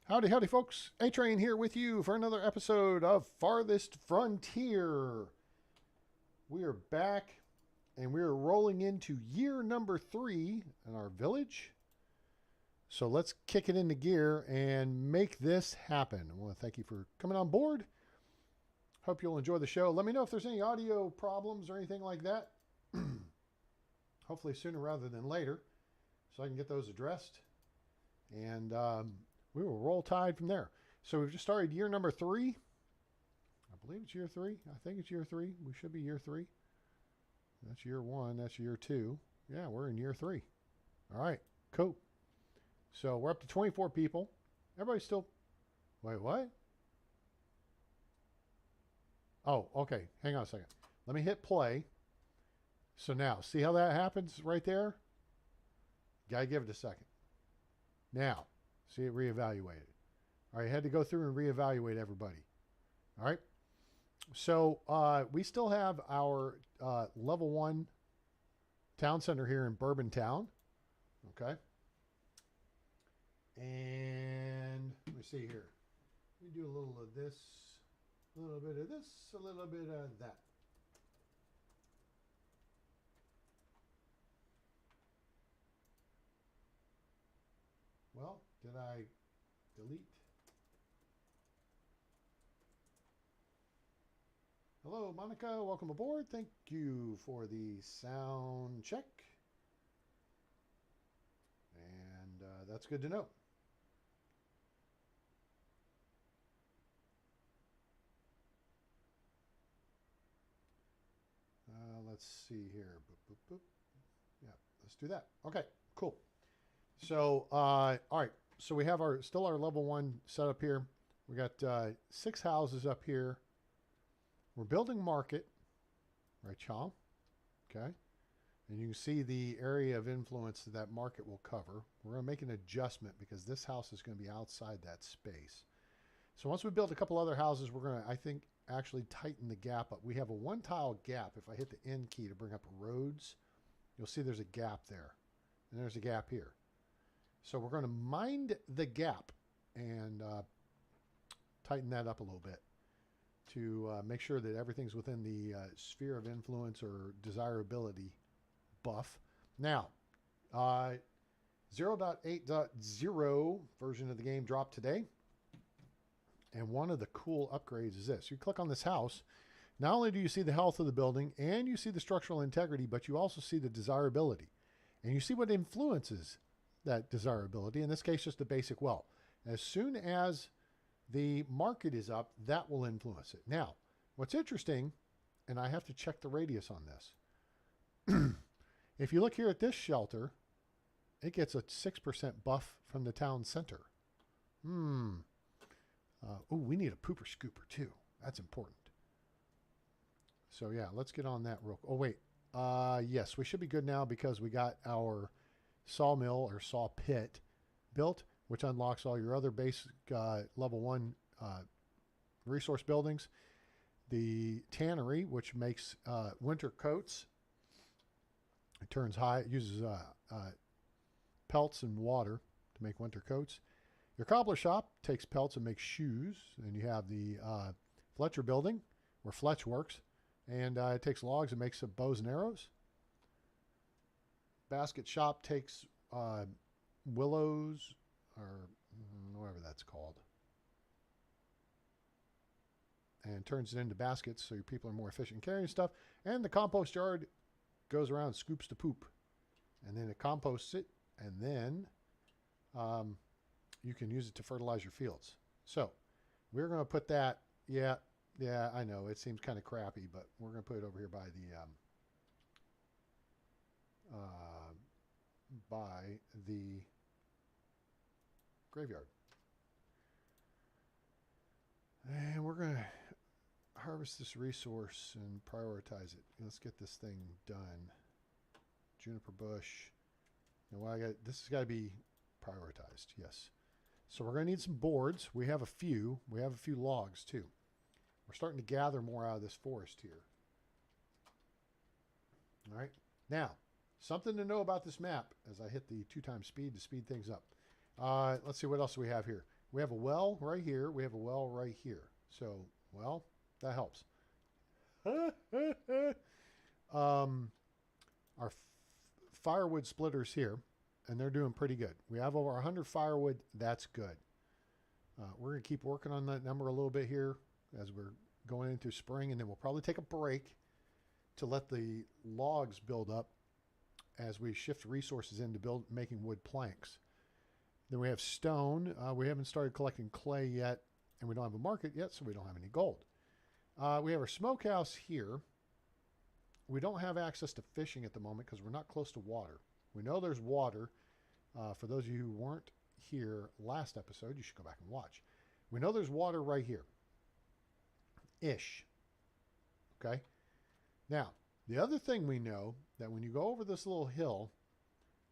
Howdy, howdy, folks. A-Train here with you for another episode of Farthest Frontier. We are back, and we are rolling into year number 3 in our village. So let's kick it into gear and make this happen. I want to thank you for coming on board. Hope you'll enjoy the show. Let me know if there's any audio problems or anything like that. Hopefully sooner rather than later, so I can get those addressed. And we will roll tide from there. So we've just started year number 3. I believe it's year 3. I think it's year 3. We should be year 3. That's year 1. That's year 2. Yeah, we're in year 3. All right, cool. So we're up to 24 people. Everybody's still... Wait, what? Oh, okay. Hang on a second. Let me hit play. So now, see how that happens right there? Gotta give it a second. Now, see it reevaluated. All right, I had to go through and reevaluate everybody. All right. So we still have our level 1 town center here in Bourbontown. Okay. And let me see here. We do a little of this, a little bit of this, a little bit of that. Well, did I delete? Hello, Monica. Welcome aboard. Thank you for the sound check. And that's good to know. Let's see here. Boop, boop, boop. Yeah, let's do that. Okay, cool. So, all right. So we have still our level 1 set up here. We got 6 houses up here. We're building market, right, Chom? Okay. And you can see the area of influence that market will cover. We're going to make an adjustment because this house is going to be outside that space. So once we build a couple other houses, we're going to, I think, actually tighten the gap up. We have a 1 tile gap. If I hit the N key to bring up roads, you'll see there's a gap there. And there's a gap here. So we're going to mind the gap and tighten that up a little bit to make sure that everything's within the sphere of influence or desirability buff. Now, 0.8.0 version of the game dropped today. And one of the cool upgrades is this. You click on this house. Not only do you see the health of the building and you see the structural integrity, but you also see the desirability. And you see what influences that desirability, in this case, just the basic well. As soon as the market is up, that will influence it. Now, what's interesting, and I have to check the radius on this. If you look here at this shelter, it gets a 6% buff from the town center. Oh, we need a pooper scooper too. That's important. So yeah, let's get on that real quick. Oh, wait. Yes, we should be good now because we got our sawmill or saw pit built, which unlocks all your other basic level 1 resource buildings. The tannery, which makes winter coats. It turns high. It uses pelts and water to make winter coats. Your cobbler shop takes pelts and makes shoes. And you have the Fletcher building, where Fletch works. And it takes logs and makes bows and arrows. Basket shop takes willows, or whatever that's called, and turns it into baskets so your people are more efficient carrying stuff. And the compost yard goes around and scoops the poop. And then it composts it, and then you can use it to fertilize your fields. So we're going to put that, yeah, I know, it seems kind of crappy, but we're going to put it over here by the graveyard. And we're going to harvest this resource and prioritize it. Let's get this thing done. Juniper bush. You know, this has got to be prioritized, yes. So we're going to need some boards. We have a few. We have a few logs too. We're starting to gather more out of this forest here. All right. Now, something to know about this map as I hit the 2x speed to speed things up. Let's see what else we have here. We have a well right here. We have a well right here. So, well, that helps. Our firewood splitters here, and they're doing pretty good. We have over 100 firewood. That's good. We're going to keep working on that number a little bit here as we're going into spring, and then we'll probably take a break to let the logs build up as we shift resources into making wood planks. Then we have stone. We haven't started collecting clay yet, and we don't have a market yet, so we don't have any gold. We have our smokehouse here. We don't have access to fishing at the moment because we're not close to water. We know there's water. For those of you who weren't here last episode, you should go back and watch. We know there's water right here. Ish. Okay? Now, the other thing we know, that when you go over this little hill,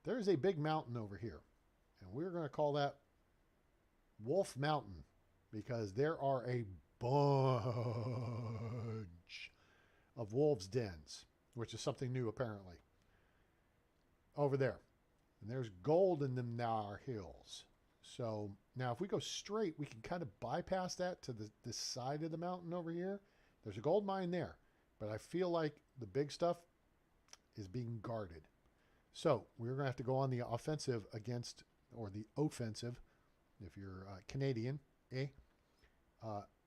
there's a big mountain over here. And we're going to call that Wolf Mountain because there are a bunch of wolves' dens, which is something new apparently, over there. And there's gold in them Nar hills. So now if we go straight, we can kind of bypass that to this side of the mountain over here. There's a gold mine there, but I feel like the big stuff is being guarded. So we're going to have to go on the offensive against, or the offensive, if you're Canadian,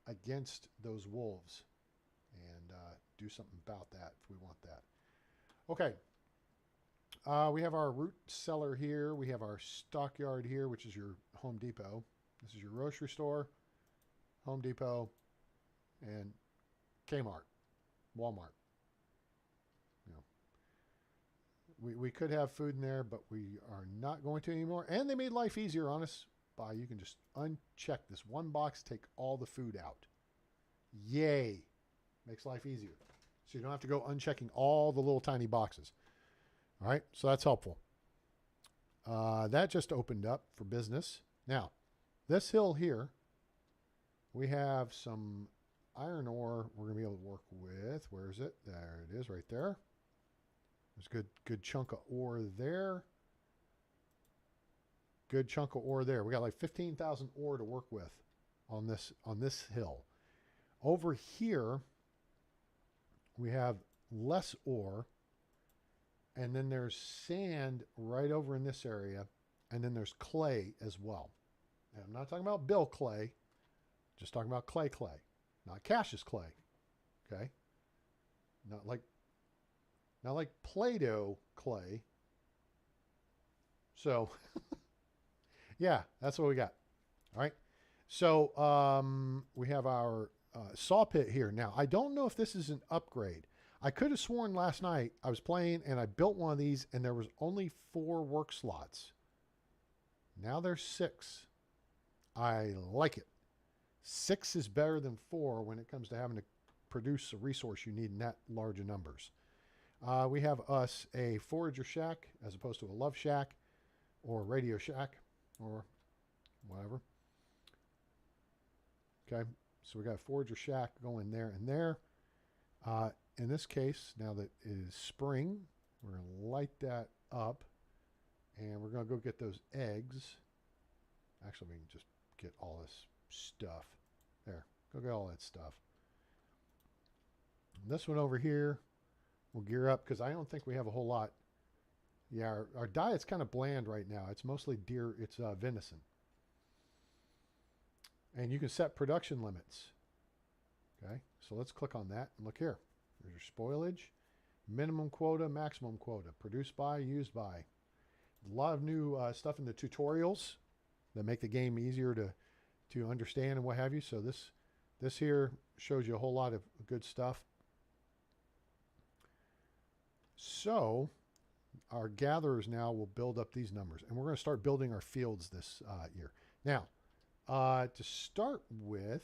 against those wolves, and do something about that if we want that. Okay. We have our root cellar here. We have our stockyard here, which is your Home Depot. This is your grocery store, Home Depot, and Kmart, Walmart. You know, we could have food in there, but we are not going to anymore. And they made life easier on us by you can just uncheck this one box, take all the food out. Yay. Makes life easier. So you don't have to go unchecking all the little tiny boxes. All right, so that's helpful. That just opened up for business. Now, this hill here, we have some iron ore we're going to be able to work with. Where is it? There it is right there. There's a good chunk of ore there. Good chunk of ore there. We got like 15,000 ore to work with on this hill. Over here, we have less ore. And then there's sand right over in this area. And then there's clay as well. And I'm not talking about Bill clay. Just talking about clay. Not Cassius clay. Okay? Not like Play-Doh clay. So, yeah, that's what we got. All right? So, we have our saw pit here. Now, I don't know if this is an upgrade. I could have sworn last night I was playing and I built one of these and there was only 4 work slots. Now there's 6. I like it. 6 is better than 4 when it comes to having to produce a resource you need in that large of numbers. We have us a forager shack as opposed to a love shack or a radio shack or whatever. Okay, so we got a forager shack going there and there. In this case, now that it is spring, we're going to light that up and we're going to go get those eggs. Actually, we can just get all this stuff. There, go get all that stuff. And this one over here, we'll gear up because I don't think we have a whole lot. Yeah, our diet's kind of bland right now. It's mostly deer, it's venison. And you can set production limits. Okay, so let's click on that and look here. There's your spoilage, minimum quota, maximum quota, produced by, used by. A lot of new stuff in the tutorials that make the game easier to understand and what have you. So this here shows you a whole lot of good stuff. So our gatherers now will build up these numbers, and we're going to start building our fields this year. Now, to start with,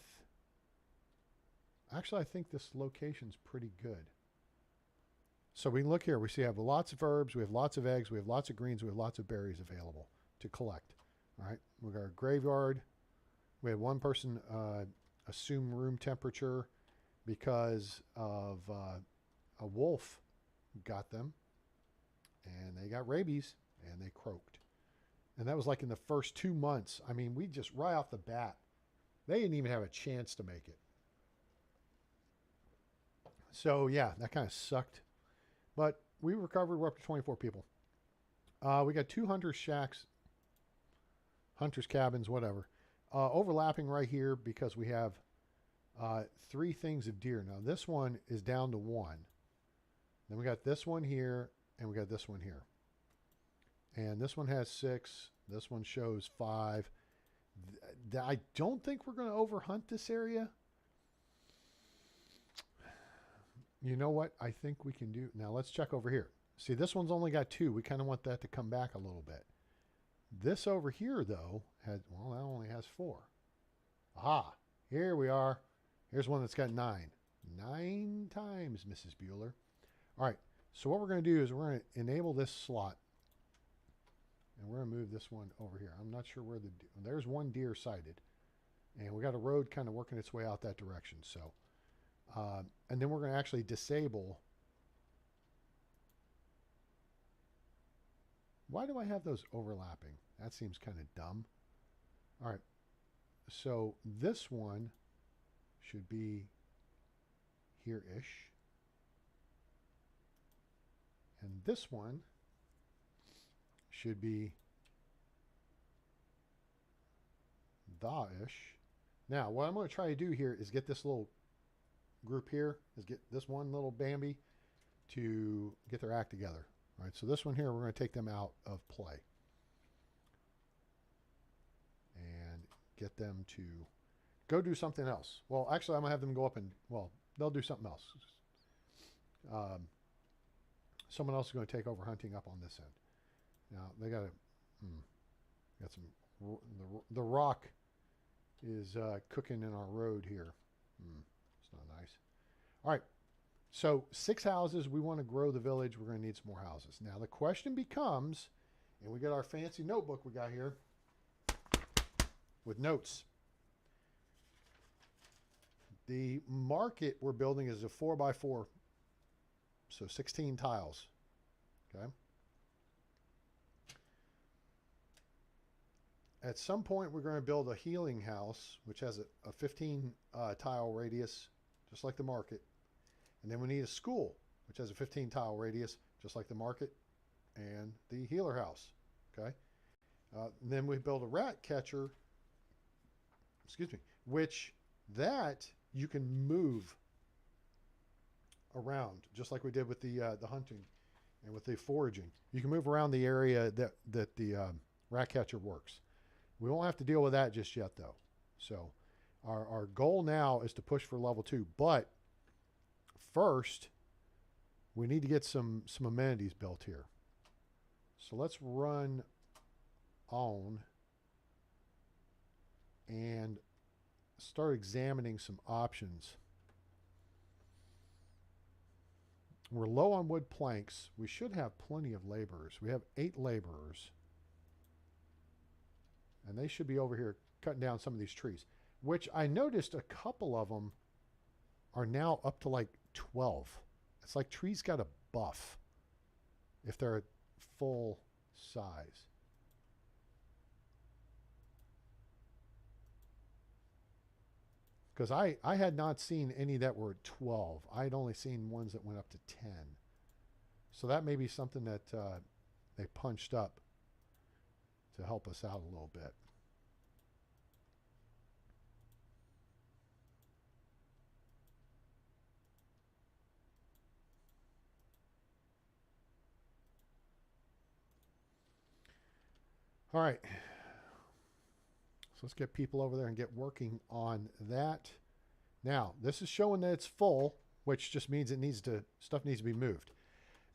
actually, I think this location's pretty good. So we look here. We see we have lots of herbs. We have lots of eggs. We have lots of greens. We have lots of berries available to collect. All right. We got our graveyard. We had one person assume room temperature because of a wolf got them. And they got rabies. And they croaked. And that was like in the first 2 months. I mean, we just right off the bat, they didn't even have a chance to make it. So yeah, that kind of sucked. But we recovered. We're up to 24 people. We got 2 hunter shacks, hunters cabins, whatever, overlapping right here because we have 3 things of deer. Now this one is down to 1. Then we got this one here, and we got this one here. And this one has 6. This one shows 5. I don't think we're going to overhunt this area. You know what I think we can do? Now let's check over here. See, this one's only got 2. We kind of want that to come back a little bit. This over here, though, that only has 4. Aha, here we are. Here's one that's got 9. 9 times, Mrs. Bueller. All right, so what we're going to do is we're going to enable this slot. And we're going to move this one over here. I'm not sure where there's one deer sighted. And we got a road kind of working its way out that direction. So, and then we're going to actually disable. Why do I have those overlapping? That seems kind of dumb. All right. So this one should be here-ish. And this one should be the-ish. Now, what I'm going to try to do here is get this little group here, is get this one little Bambi to get their act together. All right, so this one here, we're going to take them out of play and get them to go do something else. Well, actually, I'm going to have them go up and, well, they'll do something else. Someone else is going to take over hunting up on this end. Now, they got some, the rock is cooking in our road here. It's not nice. All right. So 6 houses. We want to grow the village. We're going to need some more houses. Now the question becomes, and we got our fancy notebook we got here with notes. The market we're building is a 4x4, so 16 tiles. Okay. At some point, we're going to build a healing house, which has a 15 tile radius, just like the market. And then we need a school, which has a 15 tile radius, just like the market and the healer house. Okay. Then we build a rat catcher, which that you can move around, just like we did with the hunting and with the foraging. You can move around the area that the rat catcher works. We won't have to deal with that just yet, though. So our goal now is to push for level 2. But first, we need to get some amenities built here. So let's run on and start examining some options. We're low on wood planks. We should have plenty of laborers. We have 8 laborers. And they should be over here cutting down some of these trees, which I noticed a couple of them are now up to like 12. It's like trees got a buff if they're at full size. Because I had not seen any that were at 12. I had only seen ones that went up to 10. So that may be something that they punched up to help us out a little bit. All right. So let's get people over there and get working on that. Now, this is showing that it's full, which just means stuff needs to be moved.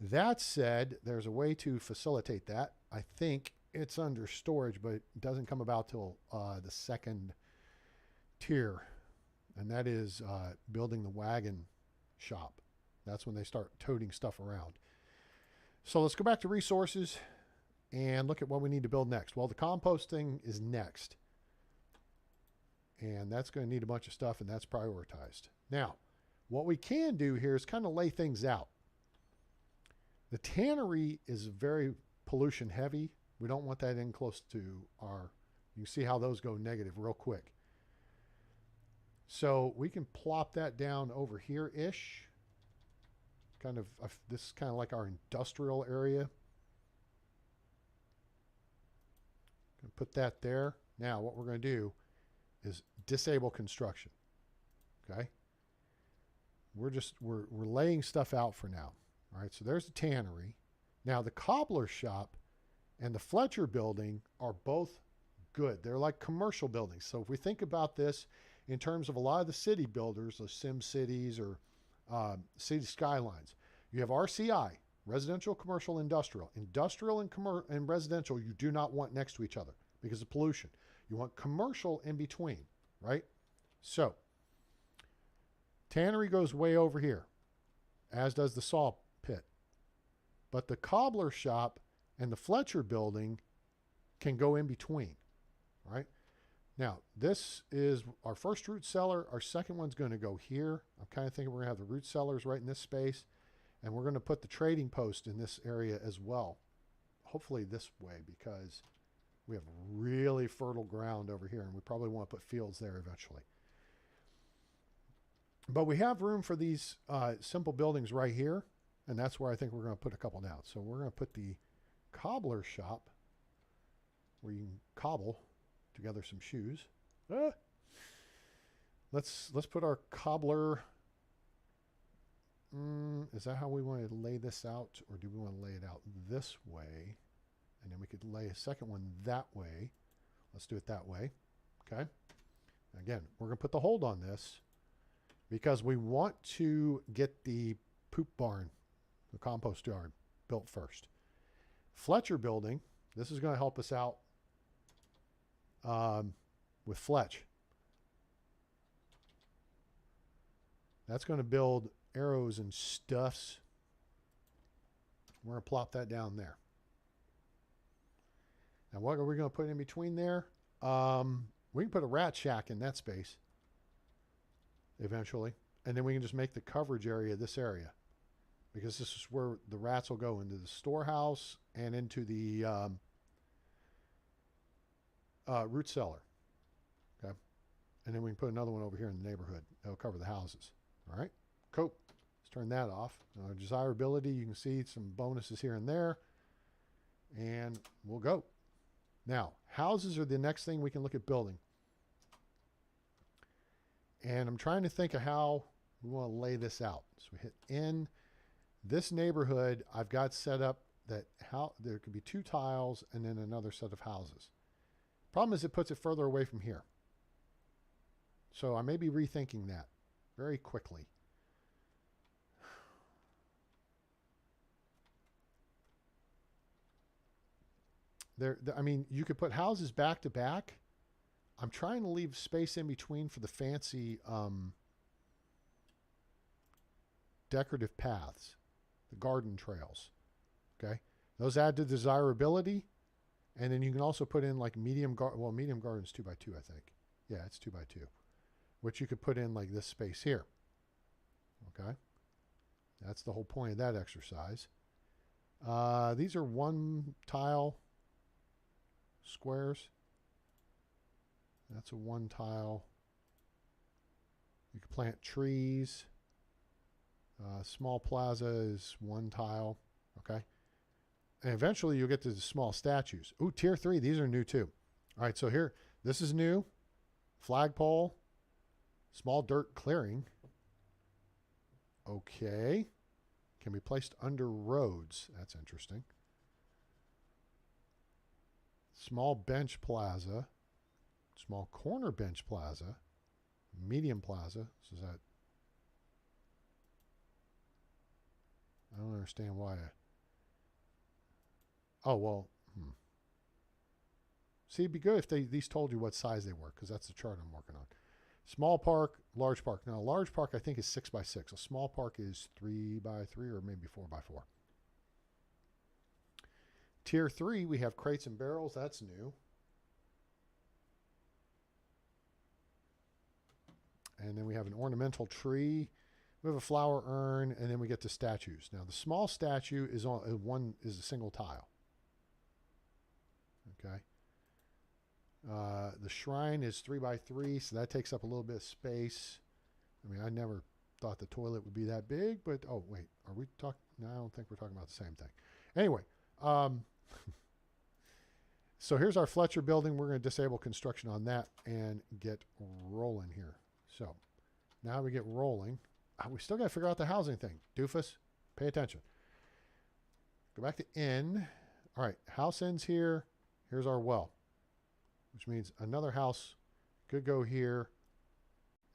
That said, there's a way to facilitate that. I think it's under storage, but it doesn't come about till the second tier, and that is building the wagon shop. That's when they start toting stuff around. So let's go back to resources and look at what we need to build next. Well, the composting is next, and that's going to need a bunch of stuff, and that's prioritized. Now, what we can do here is kind of lay things out. The tannery is very pollution heavy. We don't want that in close to our, you can see how those go negative real quick. So we can plop that down over here-ish. Kind of, this is kind of like our industrial area. Put that there. Now what we're going to do is disable construction. Okay. We're laying stuff out for now. All right. So there's the tannery. Now the cobbler shop and the Fletcher building are both good. They're like commercial buildings. So if we think about this in terms of a lot of the city builders, the Sim Cities or City Skylines, you have RCI, residential, commercial, industrial. Industrial and residential you do not want next to each other because of pollution. You want commercial in between, right? So tannery goes way over here, as does the saw pit. But the cobbler shop and the Fletcher building can go in between, right? Now, this is our first root cellar. Our second one's going to go here. I'm kind of thinking we're going to have the root cellars right in this space. And we're going to put the trading post in this area as well. Hopefully this way, because we have really fertile ground over here, and we probably want to put fields there eventually. But we have room for these simple buildings right here, and that's where I think we're going to put a couple down. So we're going to put the cobbler shop, where you can cobble together some shoes. Let's put our cobbler. Is that how we want to lay this out, or do we want to lay it out this way? And then we could lay a second one that way. Let's do it that way. Okay. Again, we're going to put the hold on this because we want to get the poop barn, the compost yard, built first. Fletcher building, this is going to help us out with Fletch. That's going to build arrows and stuffs. We're going to plop that down there. Now, what are we going to put in between there? We can put a rat shack in that space eventually. And then we can just make the coverage area this area, because this is where the rats will go, into the storehouse and into the root cellar. Okay. And then we can put another one over here in the neighborhood. That'll cover the houses. All right. Cool. Let's turn that off. Desirability, you can see some bonuses here and there. And we'll go. Now, houses are the next thing we can look at building. And I'm trying to think of how we want to lay this out. So we hit in this neighborhood. I've got set up that how there could be 2 tiles and then another set of houses. Problem is it puts it further away from here. So I may be rethinking that very quickly. I mean, you could put houses back to back. I'm trying to leave space in between for the fancy decorative paths, the garden trails. Okay, those add to desirability, and then you can also put in like medium garden's 2x2, I think. Yeah, it's 2x2, which you could put in like this space here. Okay, that's the whole point of that exercise. These are 1 tile squares. That's a 1 tile. You can plant trees. Small plaza is 1 tile. Okay. And eventually you'll get to the small statues. Ooh, tier 3. These are new too. All right. So here, this is new. Flagpole. Small dirt clearing. Okay. Can be placed under roads. That's interesting. Small bench plaza. Small corner bench plaza. Medium plaza. So is that... I don't understand why. Oh, well. See, it'd be good if these told you what size they were, because that's the chart I'm working on. Small park, large park. Now, a large park, I think, is 6x6. A small park is 3x3 or maybe 4x4. Tier 3, we have crates and barrels. That's new. And then we have an ornamental tree. We have a flower urn, and then we get to statues. Now, the small statue is a single tile. Okay. The shrine is 3x3, so that takes up a little bit of space. I mean, I never thought the toilet would be that big, but oh wait, are we talking? No, I don't think we're talking about the same thing. Anyway, so here's our Fletcher building. We're going to disable construction on that and get rolling here. So now we get rolling. We still got to figure out the housing thing. Doofus, pay attention. Go back to inn. All right, house ends here. Here's our well, which means another house could go here,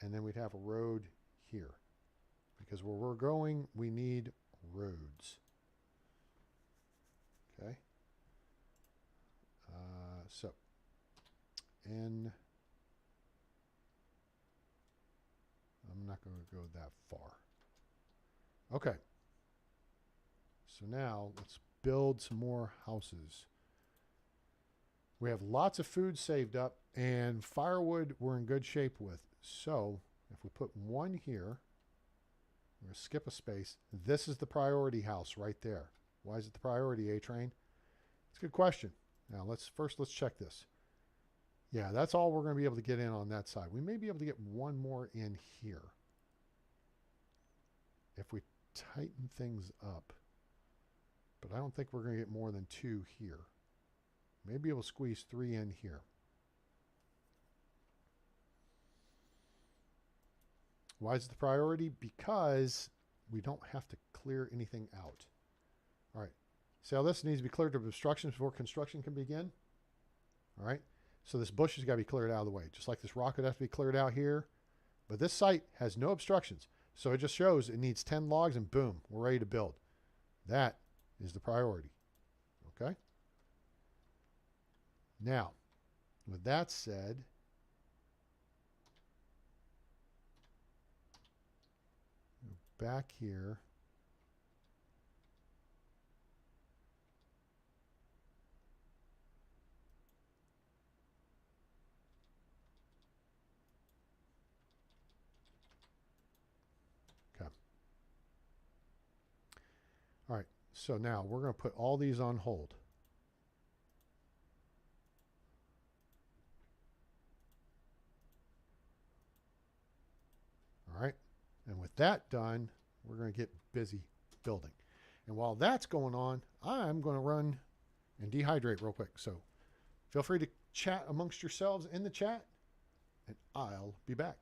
and then we'd have a road here. Because where we're going, we need roads. Okay. So, N. I'm not going to go that far. Okay. So now let's build some more houses. We have lots of food saved up, and firewood we're in good shape with. So if we put one here, we're going to skip a space. This is the priority house right there. Why is it the priority, A-Train? It's a good question. Now let's check this. Yeah, that's all we're going to be able to get in on that side. We may be able to get one more in here if we tighten things up. But I don't think we're going to get more than 2 here. Maybe we'll squeeze 3 in here. Why is it the priority? Because we don't have to clear anything out. All right. See how this needs to be cleared of obstructions before construction can begin? All right. So this bush has got to be cleared out of the way. Just like this rock would have to be cleared out here. But this site has no obstructions. So it just shows it needs 10 logs and boom, we're ready to build. That is the priority. Okay. Now, with that said, back here, okay. All right, so now we're going to put all these on hold. All right, and with that done, we're going to get busy building. And while that's going on, I'm going to run and dehydrate real quick. So feel free to chat amongst yourselves in the chat, and I'll be back.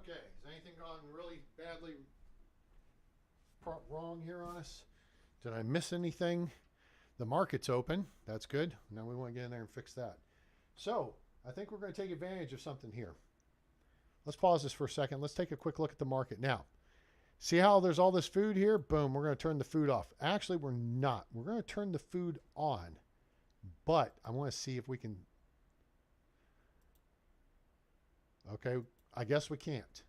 Okay, has anything gone really badly wrong here on us? Did I miss anything? The market's open. That's good. Now we want to get in there and fix that. So I think we're going to take advantage of something here. Let's pause this for a second. Let's take a quick look at the market. Now, see how there's all this food here? Boom, we're going to turn the food off. Actually, we're not. We're going to turn the food on. But I want to see if we can... Okay, I guess we can't.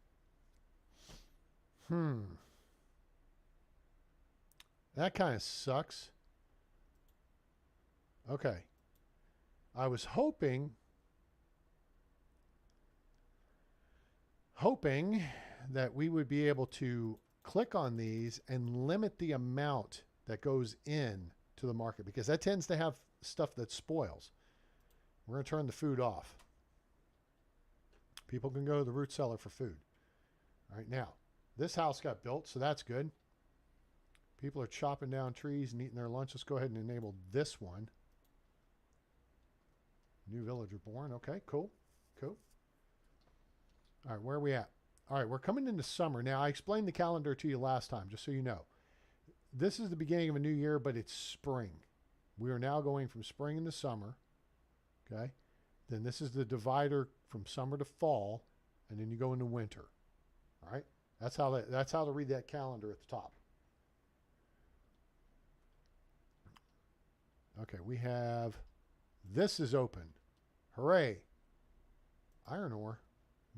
That kind of sucks. Okay. I was hoping that we would be able to click on these and limit the amount that goes in to the market, because that tends to have stuff that spoils. We're going to turn the food off. People can go to the root cellar for food. All right, now, this house got built, so that's good. People are chopping down trees and eating their lunch. Let's go ahead and enable this one. New villager born. Okay, cool. Cool. All right, where are we at? All right, we're coming into summer. Now, I explained the calendar to you last time, just so you know. This is the beginning of a new year, but it's spring. We are now going from spring into summer. Okay? Then this is the divider from summer to fall, and then you go into winter. All right? That's how to read that calendar at the top. Okay, we have, this is open. Hooray. Iron ore.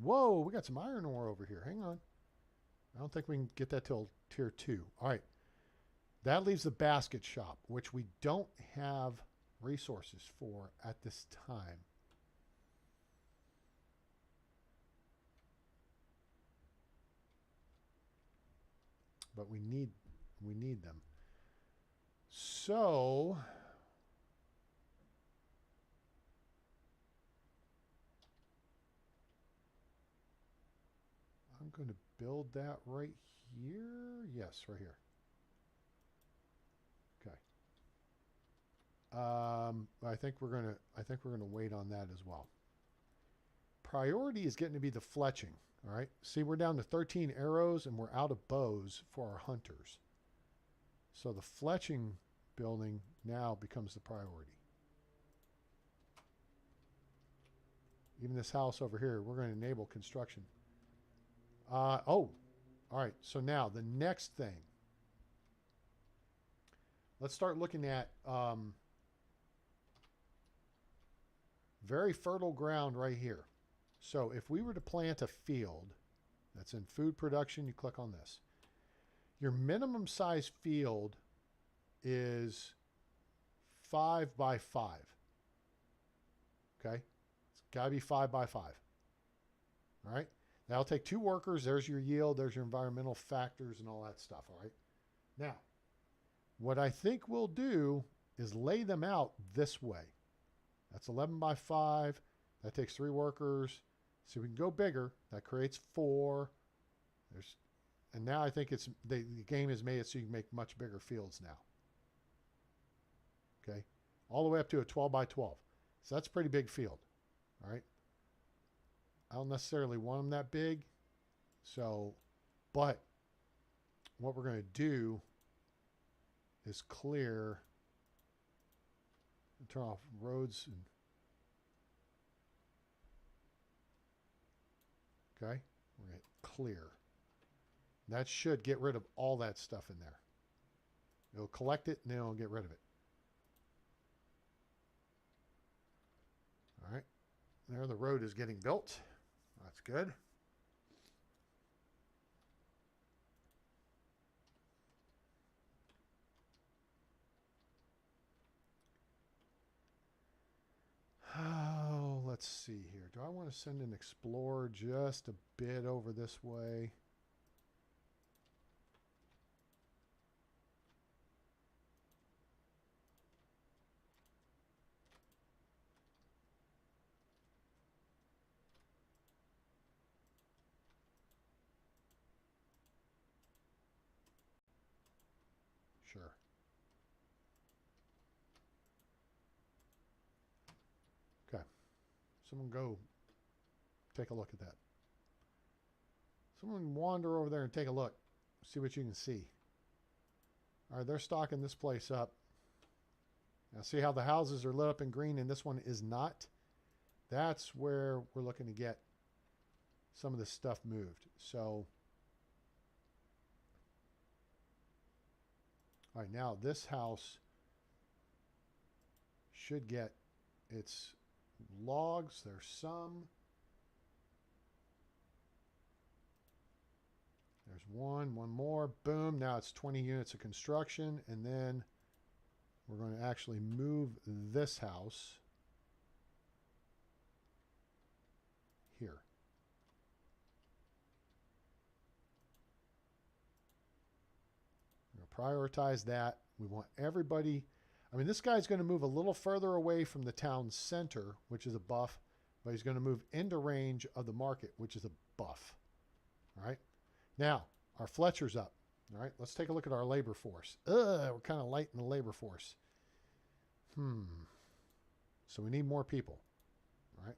Whoa, we got some iron ore over here. Hang on. I don't think we can get that till tier 2. All right. That leaves the basket shop, which we don't have resources for at this time. But we need them. So I'm going to build that right here. Yes, right here. Okay. I think we're gonna wait on that as well. Priority is getting to be the fletching. All right. See, we're down to 13 arrows and we're out of bows for our hunters. So the fletching building now becomes the priority. Even this house over here, we're going to enable construction. Oh, all right. So now the next thing. Let's start looking at very fertile ground right here. So if we were to plant a field that's in food production, you click on this. Your minimum size field is 5 by 5. Okay? It's got to be 5 by 5. All right? That'll take 2 workers. There's your yield. There's your environmental factors and all that stuff. All right? Now, what I think we'll do is lay them out this way. That's 11 by 5. That takes 3 workers. So we can go bigger. That creates 4. And now I think the game has made it so you can make much bigger fields now. Okay? All the way up to a 12 by 12. So that's a pretty big field. All right? I don't necessarily want them that big. So, but what we're going to do is clear and turn off roads. Okay? We're going to clear. That should get rid of all that stuff in there. It'll collect it and then it'll get rid of it. All right. There, the road is getting built. That's good. Oh, let's see here. Do I want to send an explorer just a bit over this way? Sure. Okay. Someone go take a look at that. Someone wander over there and take a look. See what you can see. All right, they're stocking this place up. Now see how the houses are lit up in green and this one is not? That's where we're looking to get some of this stuff moved. So, all right, now this house should get its logs. There's some. There's one more. Boom. Now it's 20 units of construction. And then we're going to actually move this house here. We're going to prioritize that. We want everybody. I mean, this guy's going to move a little further away from the town center, which is a buff, but he's going to move into range of the market, which is a buff. All right. Now, our Fletcher's up. All right. Let's take a look at our labor force. We're kind of light in the labor force. So we need more people. All right.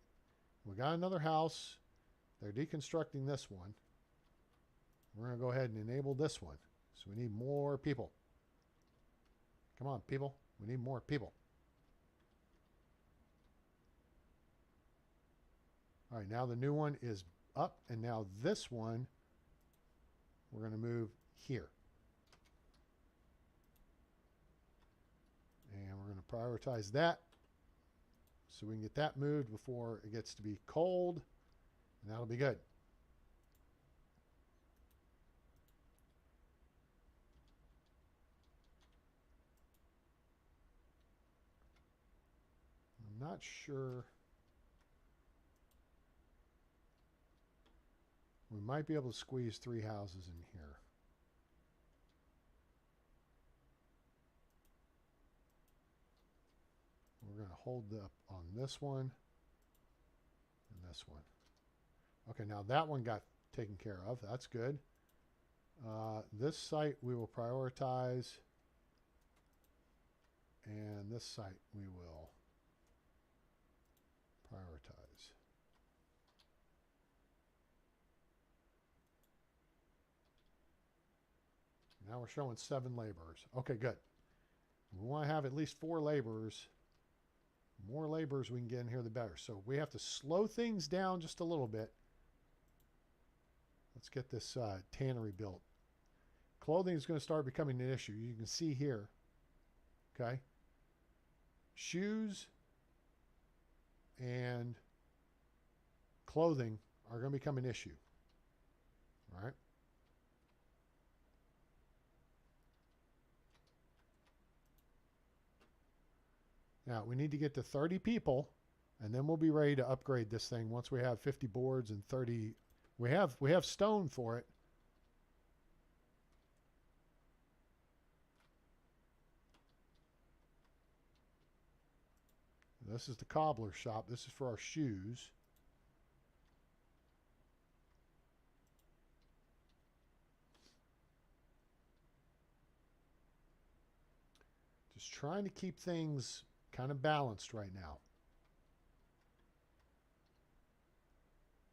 We got another house. They're deconstructing this one. We're going to go ahead and enable this one. So we need more people. Come on, people. We need more people. All right, now the new one is up, and now this one, we're going to move here. And we're going to prioritize that so we can get that moved before it gets to be cold, and that'll be good. I'm not sure. We might be able to squeeze 3 houses in here. We're going to hold up on this one and this one. Okay, now that one got taken care of. That's good. This site we will prioritize, and this site we will prioritize. Now we're showing 7 laborers. Okay, good. We want to have at least 4 laborers. The more laborers we can get in here, the better. So we have to slow things down just a little bit. Let's get this tannery built. Clothing is going to start becoming an issue. You can see here. Okay. Shoes and clothing are going to become an issue. All right. Now we need to get to 30 people, and then we'll be ready to upgrade this thing once we have 50 boards and 30. We have stone for it. This is the cobbler shop. This is for our shoes. Just trying to keep things kind of balanced right now.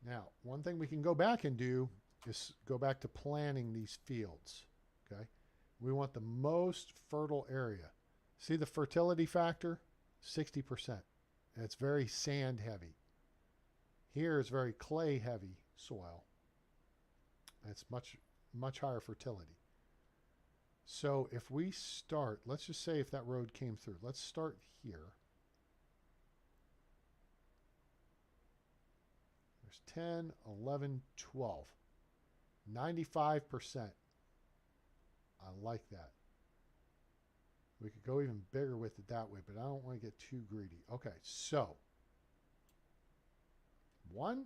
Now, one thing we can go back and do is go back to planning these fields. Okay, we want the most fertile area. See the fertility factor? 60%. And it's very sand heavy. Here is very clay heavy soil. And it's much higher fertility. So if we start, let's just say if that road came through, let's start here. There's 10, 11, 12. 95%. I like that. We could go even bigger with it that way, but I don't want to get too greedy. Okay, so 1.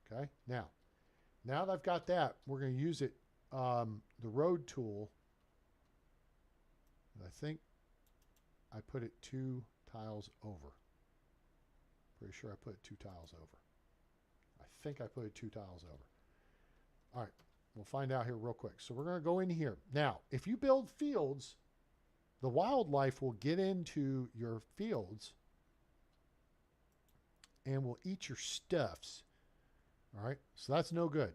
Okay, now that I've got that, we're going to use it, the road tool. I think I put it 2 tiles over. Pretty sure I put it 2 tiles over. I think I put it 2 tiles over. All right, we'll find out here real quick. So we're going to go in here. Now, if you build fields, the wildlife will get into your fields and will eat your stuffs. All right, so that's no good.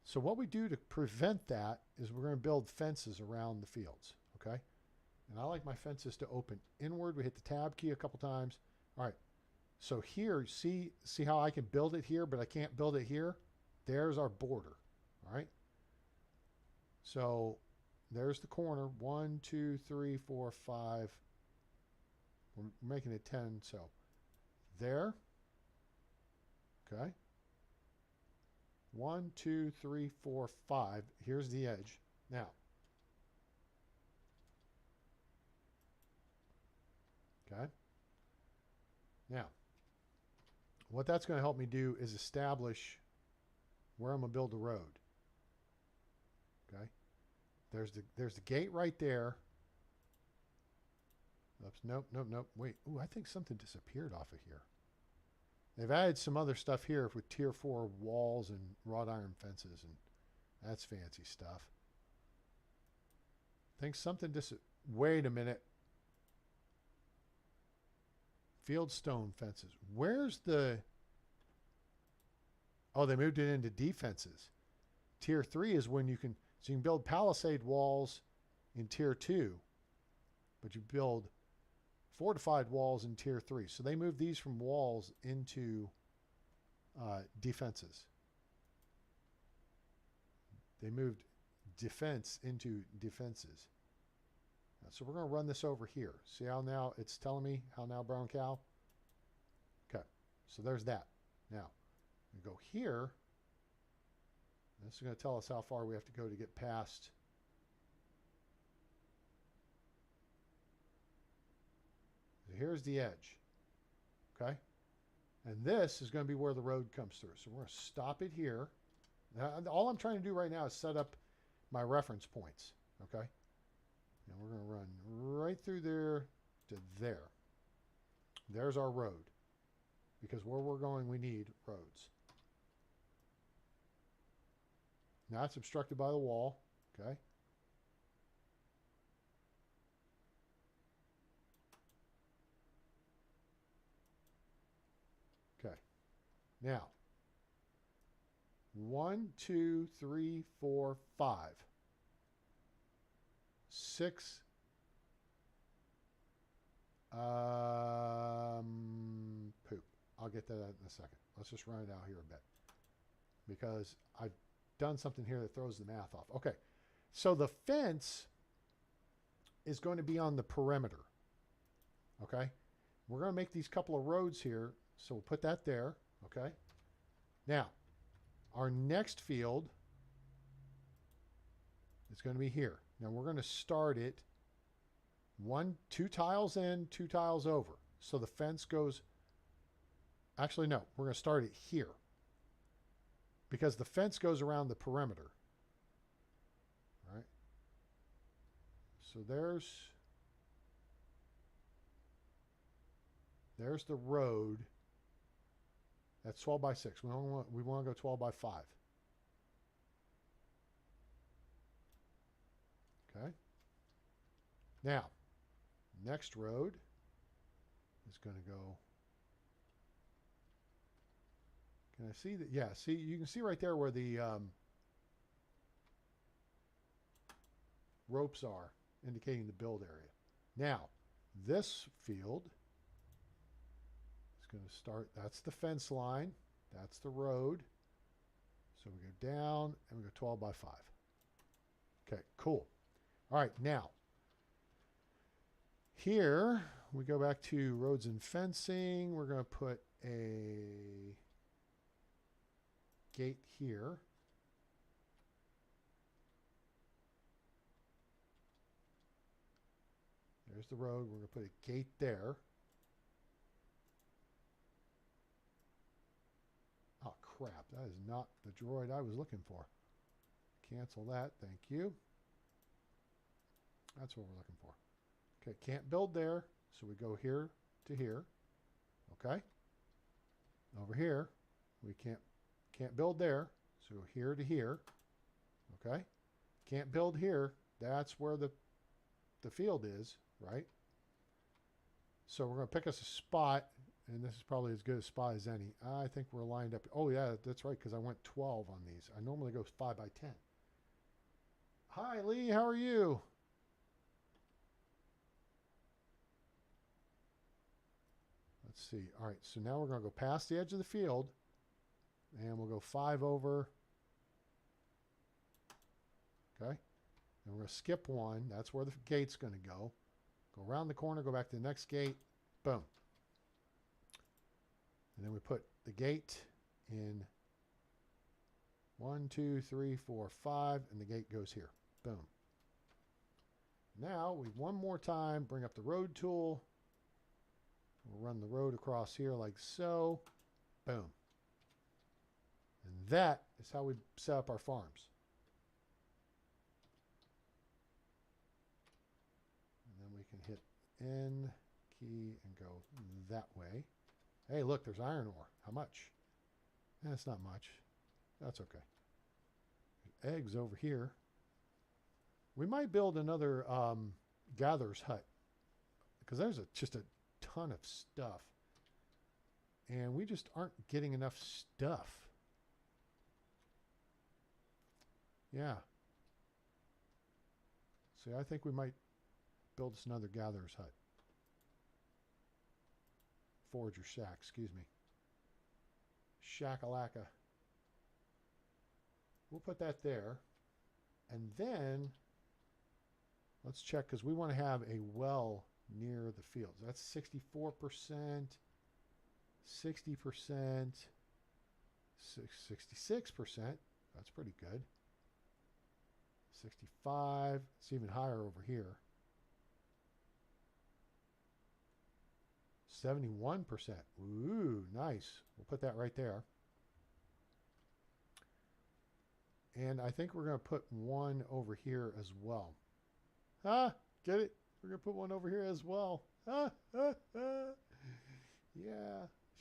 So what we do to prevent that is we're going to build fences around the fields, okay? And I like my fences to open inward. We hit the tab key a couple times. All right, so here, see how I can build it here, but I can't build it here? There's our border, all right? So there's the corner. 1, 2, 3, 4, 5. We're making it 10, so there, okay? 1, 2, 3, 4, 5. Here's the edge. Now, okay? Now, what that's going to help me do is establish where I'm going to build the road. Okay? There's the gate right there. Oops, nope, nope, nope. Wait, ooh, I think something disappeared off of here. They've added some other stuff here with tier 4 walls and wrought iron fences, and that's fancy stuff. I think something wait a minute. Fieldstone fences. Where's the... Oh, they moved it into defenses. Tier 3 is when you can... So you can build palisade walls in tier 2, but you build fortified walls in tier 3. So they moved these from walls into defenses. They moved defense into defenses. So we're going to run this over here. See how now it's telling me how now brown cow? Okay, so there's that. Now, we go here. This is going to tell us how far we have to go to get past. So here's the edge. Okay? And this is going to be where the road comes through. So we're going to stop it here. Now, all I'm trying to do right now is set up my reference points. Okay? And we're going to run right through there to there. There's our road. Because where we're going, we need roads. Now it's obstructed by the wall. Okay. Okay. Now, 1, 2, 3, 4, 5. 6. Poop. I'll get to that in a second. Let's just run it out here a bit. Because I've done something here that throws the math off. Okay. So the fence is going to be on the perimeter. Okay. We're going to make these couple of roads here. So we'll put that there. Okay. Now, our next field is going to be here. Now we're going to start it 2 tiles in, 2 tiles over. So the fence goes, actually no, we're going to start it here. Because the fence goes around the perimeter. All right. So there's the road. That's 12 by 6. We want to go 12 by 5. Okay. Now, next road is going to go. Can I see that? Yeah, see, you can see right there where the ropes are, indicating the build area. Now, this field is going to start, that's the fence line, that's the road. So we go down and we go 12 by 5. Okay, cool. All right, now, here we go back to roads and fencing. We're going to put a gate here. There's the road. We're going to put a gate there. Oh, crap. That is not the droid I was looking for. Cancel that. Thank you. That's what we're looking for. Okay, can't build there. So we go here to here. Okay. Over here, we can't build there. So here to here. Okay. Can't build here. That's where the field is, right? So we're going to pick us a spot, and this is probably as good a spot as any. I think we're lined up. Oh, yeah, that's right, because I went 12 on these. I normally go 5 by 10. Hi, Lee. How are you? Let's see. All right, so now we're going to go past the edge of the field, and we'll go 5 over. Okay. And we're going to skip 1. That's where the gate's going to go. Go around the corner, go back to the next gate. Boom. And then we put the gate in 1, 2, 3, 4, 5, and the gate goes here. Boom. Now, we one more time bring up the road tool. We'll run the road across here like so. Boom. And that is how we set up our farms. And then we can hit N key and go that way. Hey, look, there's iron ore. How much? That's not much. That's okay. There's eggs over here. We might build another gatherer's hut because there's just a ton of stuff. And we just aren't getting enough stuff. Yeah. See, I think we might build us another gatherer's hut. Forager shack, excuse me. Shakalaka. We'll put that there. And then, let's check, because we want to have a well near the fields. That's 64%, 60%, 66%. That's pretty good. 65. It's even higher over here. 71%. Ooh, nice. We'll put that right there. And I think we're going to put one over here as well. Ah, get it? We're going to put one over here as well. Yeah.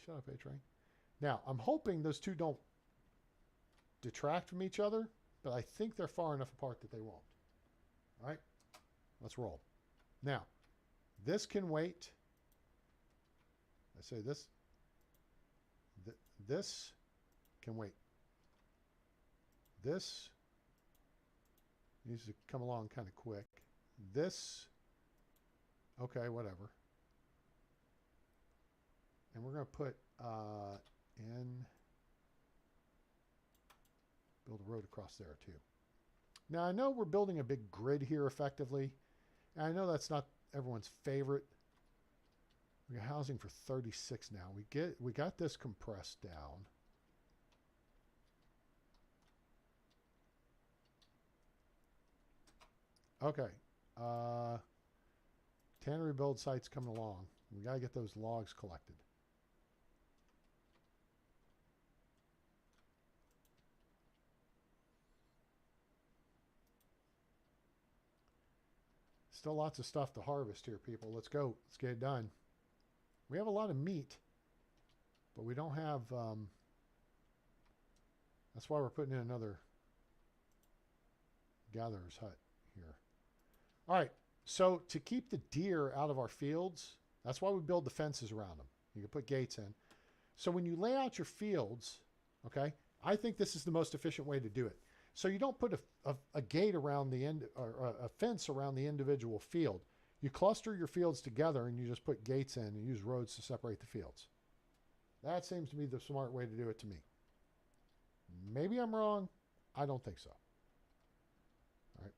Shut up, A-Train. Now, I'm hoping those two don't detract from each other, but I think they're far enough apart that they won't. All right? Let's roll. Now, this can wait. I say this. This can wait. This needs to come along kind of quick. This, okay, whatever. And we're going to put build a road across there too. Now I know we're building a big grid here effectively. And I know that's not everyone's favorite. We got housing for 36 now. We got this compressed down. Okay. Tannery build site's coming along. We got to get those logs collected. Still lots of stuff to harvest here, people. Let's go. Let's get it done. We have a lot of meat, but we don't have... that's why we're putting in another gatherer's hut here. All right, so to keep the deer out of our fields, that's why we build the fences around them. You can put gates in. So when you lay out your fields, okay, I think this is the most efficient way to do it. So you don't put a gate around the end, or a fence around the individual field. You cluster your fields together and you just put gates in and use roads to separate the fields. That seems to be the smart way to do it to me. Maybe I'm wrong. I don't think so. All right.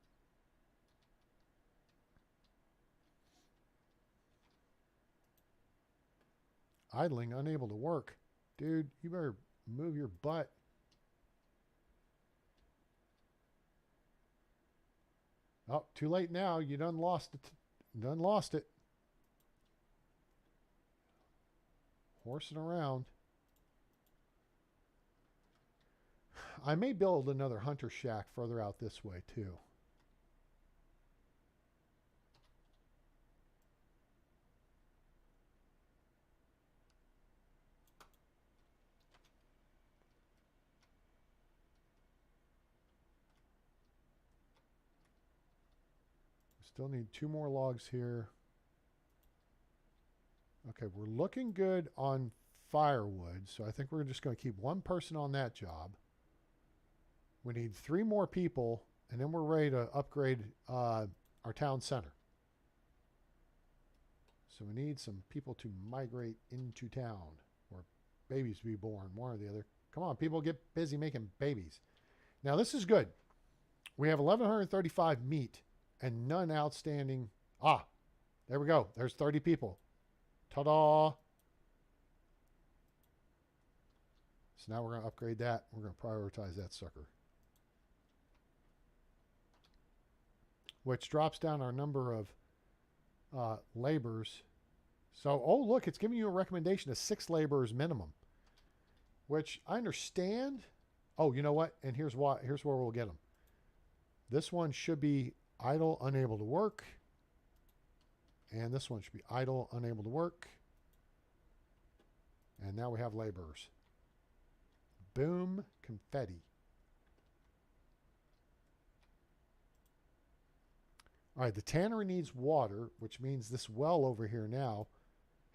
Idling, unable to work. Dude, you better move your butt. Oh, too late now. You done lost it. Done lost it. Horsing around. I may build another hunter shack further out this way too. Still need 2 more logs here. Okay, we're looking good on firewood, so I think we're just going to keep 1 person on that job. We need 3 more people, and then we're ready to upgrade our town center. So we need some people to migrate into town, or babies to be born, one or the other. Come on, people, get busy making babies. Now, this is good. We have 1,135 meat. And none outstanding. Ah, there we go. There's 30 people. Ta-da. So now we're going to upgrade that. We're going to prioritize that sucker. Which drops down our number of laborers. So, oh, look, it's giving you a recommendation of 6 laborers minimum. Which I understand. Oh, you know what? And here's why. Here's where we'll get them. This one should be... idle, unable to work. And this one should be idle, unable to work. And now we have laborers. Boom, confetti. All right, the tannery needs water, which means this well over here now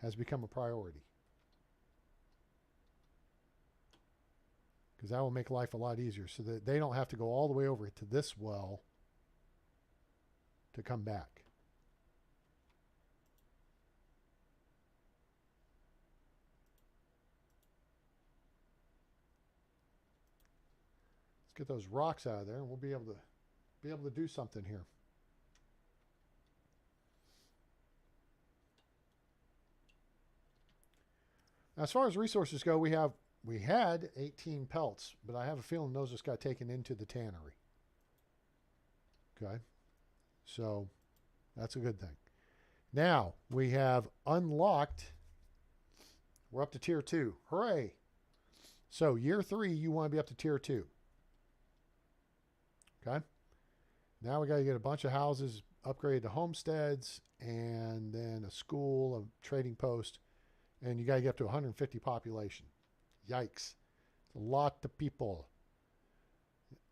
has become a priority. Because that will make life a lot easier so that they don't have to go all the way over to this well to come back. Let's get those rocks out of there and we'll be able to do something here. Now, as far as resources go, we had 18 pelts, but I have a feeling those just got taken into the tannery. Okay. So that's a good thing. Now we have unlocked. We're up to tier 2. Hooray. So year 3, you want to be up to tier 2. Okay. Now we got to get a bunch of houses upgraded to homesteads and then a school, a trading post, and you got to get up to 150 population. Yikes. It's a lot of people.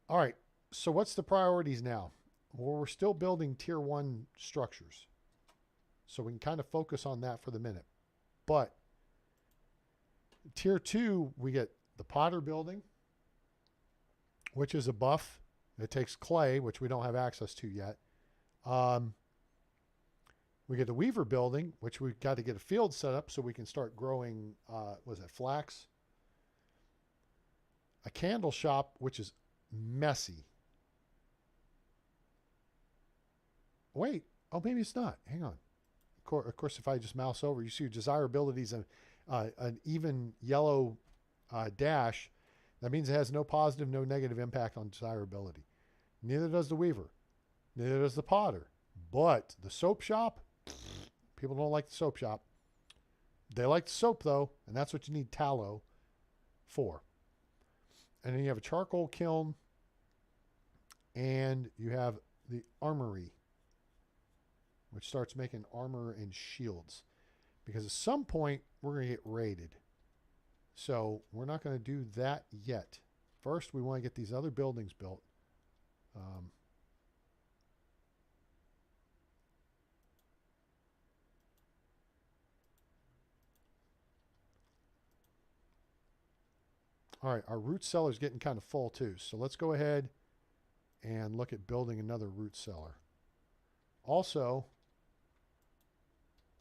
All right. So what's the priorities now? Well, we're still building tier 1 structures. So we can kind of focus on that for the minute. But tier 2, we get the Potter building, which is a buff. It takes clay, which we don't have access to yet. We get the Weaver building, which we've got to get a field set up so we can start growing, flax? A candle shop, which is messy. Wait. Oh, maybe it's not. Hang on. Of course, if I just mouse over, you see desirabilities and an even yellow dash. That means it has no positive, no negative impact on desirability. Neither does the Weaver. Neither does the Potter. But the soap shop, people don't like the soap shop. They like the soap, though, and that's what you need tallow for. And then you have a charcoal kiln, and you have the armory, which starts making armor and shields. Because at some point, we're going to get raided. So we're not going to do that yet. First, we want to get these other buildings built. All right, our root cellar is getting kind of full too. So let's go ahead and look at building another root cellar. Also,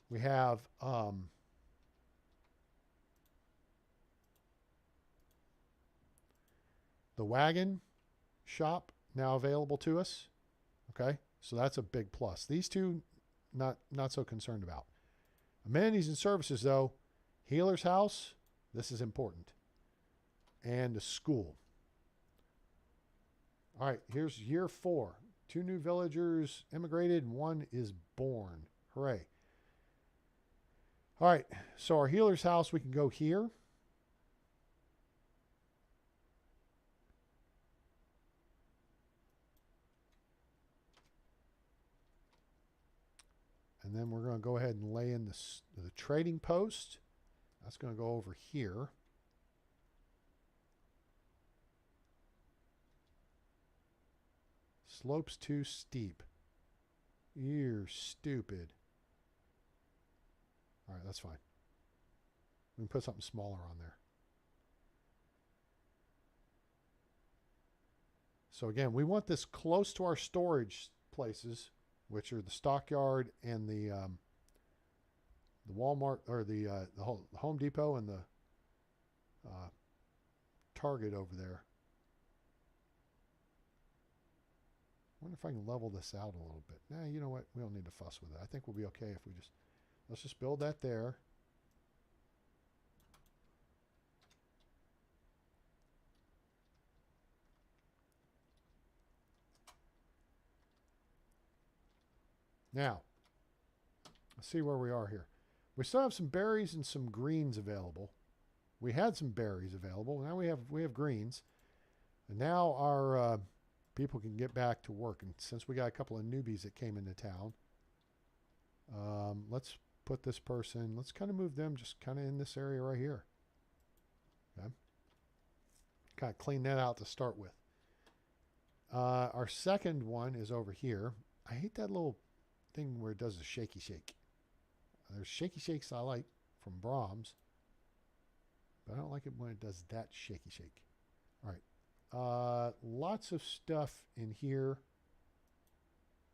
we have the wagon shop now available to us. Okay, so that's a big plus. These two, not so concerned about. Amenities and services, though, healer's house, this is important. And a school. All right, here's year 4. 2 new villagers immigrated and 1 is born. Hooray. All right, so our healer's house, we can go here. And then we're going to go ahead and lay in the trading post. That's going to go over here. Slope's too steep. You're stupid. All right, that's fine. We can put something smaller on there. So again, we want this close to our storage places, which are the stockyard and the Walmart, or the Home Depot and the Target over there. I wonder if I can level this out a little bit. Nah, you know what? We don't need to fuss with it. I think we'll be okay if we just, let's just build that there. Now, let's see where we are here. We still have some berries and some greens available. We had some berries available. Now we have greens. And now our people can get back to work. And since we got a couple of newbies that came into town, Let's put this person, let's kind of move them just kind of in this area right here. Okay. Kind of clean that out to start with. Our second one is over here. I hate that little thing where it does a shaky shake. There's shaky shakes I like from Brahms, but I don't like it when it does that shaky shake. All right. Lots of stuff in here.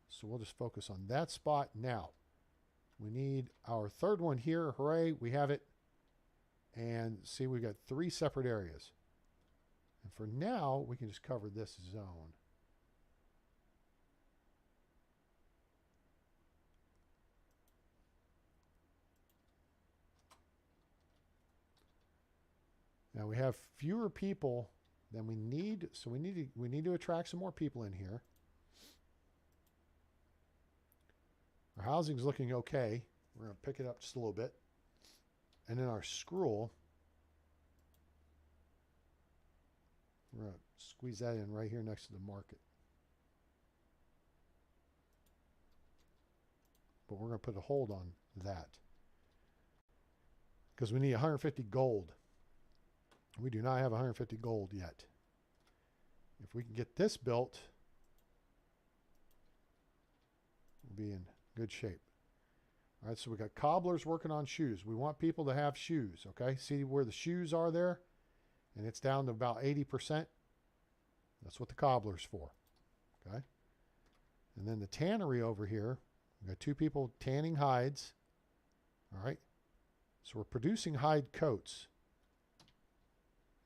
So we'll just focus on that spot now. We need our third one here. Hooray, we have it. And see, we've got 3 separate areas. And for now, we can just cover this zone. Now we have fewer people than we need, so we need to attract some more people in here. Our housing's looking okay. We're going to pick it up just a little bit. And then our scroll, we're going to squeeze that in right here next to the market. But we're going to put a hold on that because we need 150 gold. We do not have 150 gold yet. If we can get this built, we'll be in good shape. All right, so we got cobblers working on shoes. We want people to have shoes, okay? See where the shoes are there? And it's down to about 80%. That's what the cobbler's for, okay? And then the tannery over here, we got 2 people tanning hides, all right? So we're producing hide coats.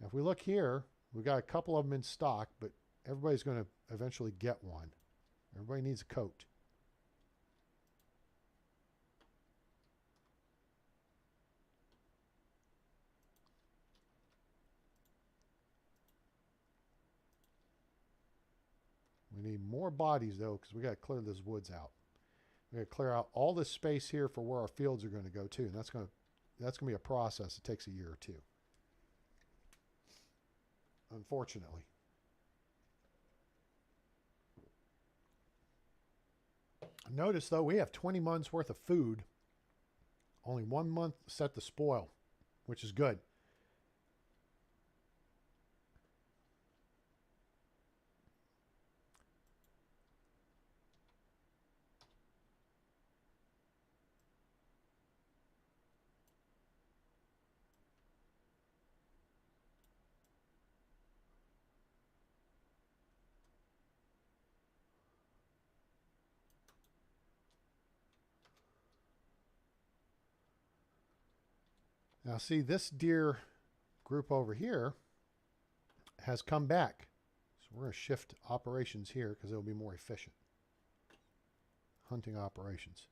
Now if we look here, we've got a couple of them in stock, but everybody's going to eventually get one. Everybody needs a coat. We need more bodies, though, because we got to clear those woods out. We got to clear out all this space here for where our fields are going to go, too. And that's going to be a process. It takes a year or 2. Unfortunately. Notice, though, we have 20 months worth of food. Only 1 month set to spoil, which is good. Now see, this deer group over here has come back. So we're going to shift operations here because it'll be more efficient. Hunting operations.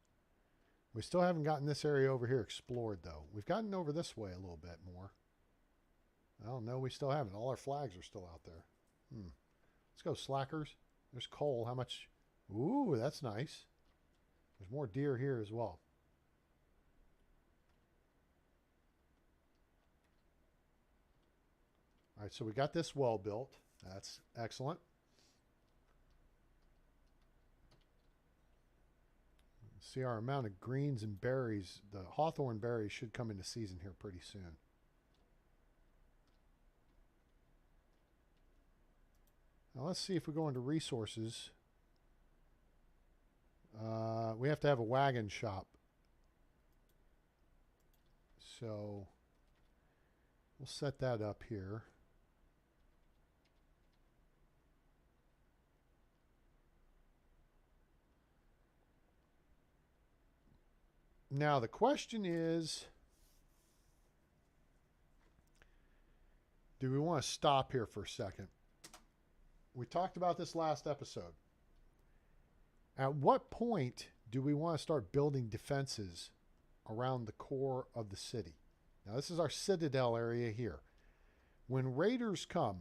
We still haven't gotten this area over here explored, though. We've gotten over this way a little bit more. I don't know, we still haven't. All our flags are still out there. Let's go slackers. There's coal. How much? Ooh, that's nice. There's more deer here as well. All right, so we got this well built. That's excellent. See our amount of greens and berries. The hawthorn berries should come into season here pretty soon. Now let's see if we go into resources. We have to have a wagon shop. So we'll set that up here. Now the question is, do we want to stop here for a second? We talked about this last episode. At what point do we want to start building defenses around the core of the city? Now this is our citadel area here. When raiders come,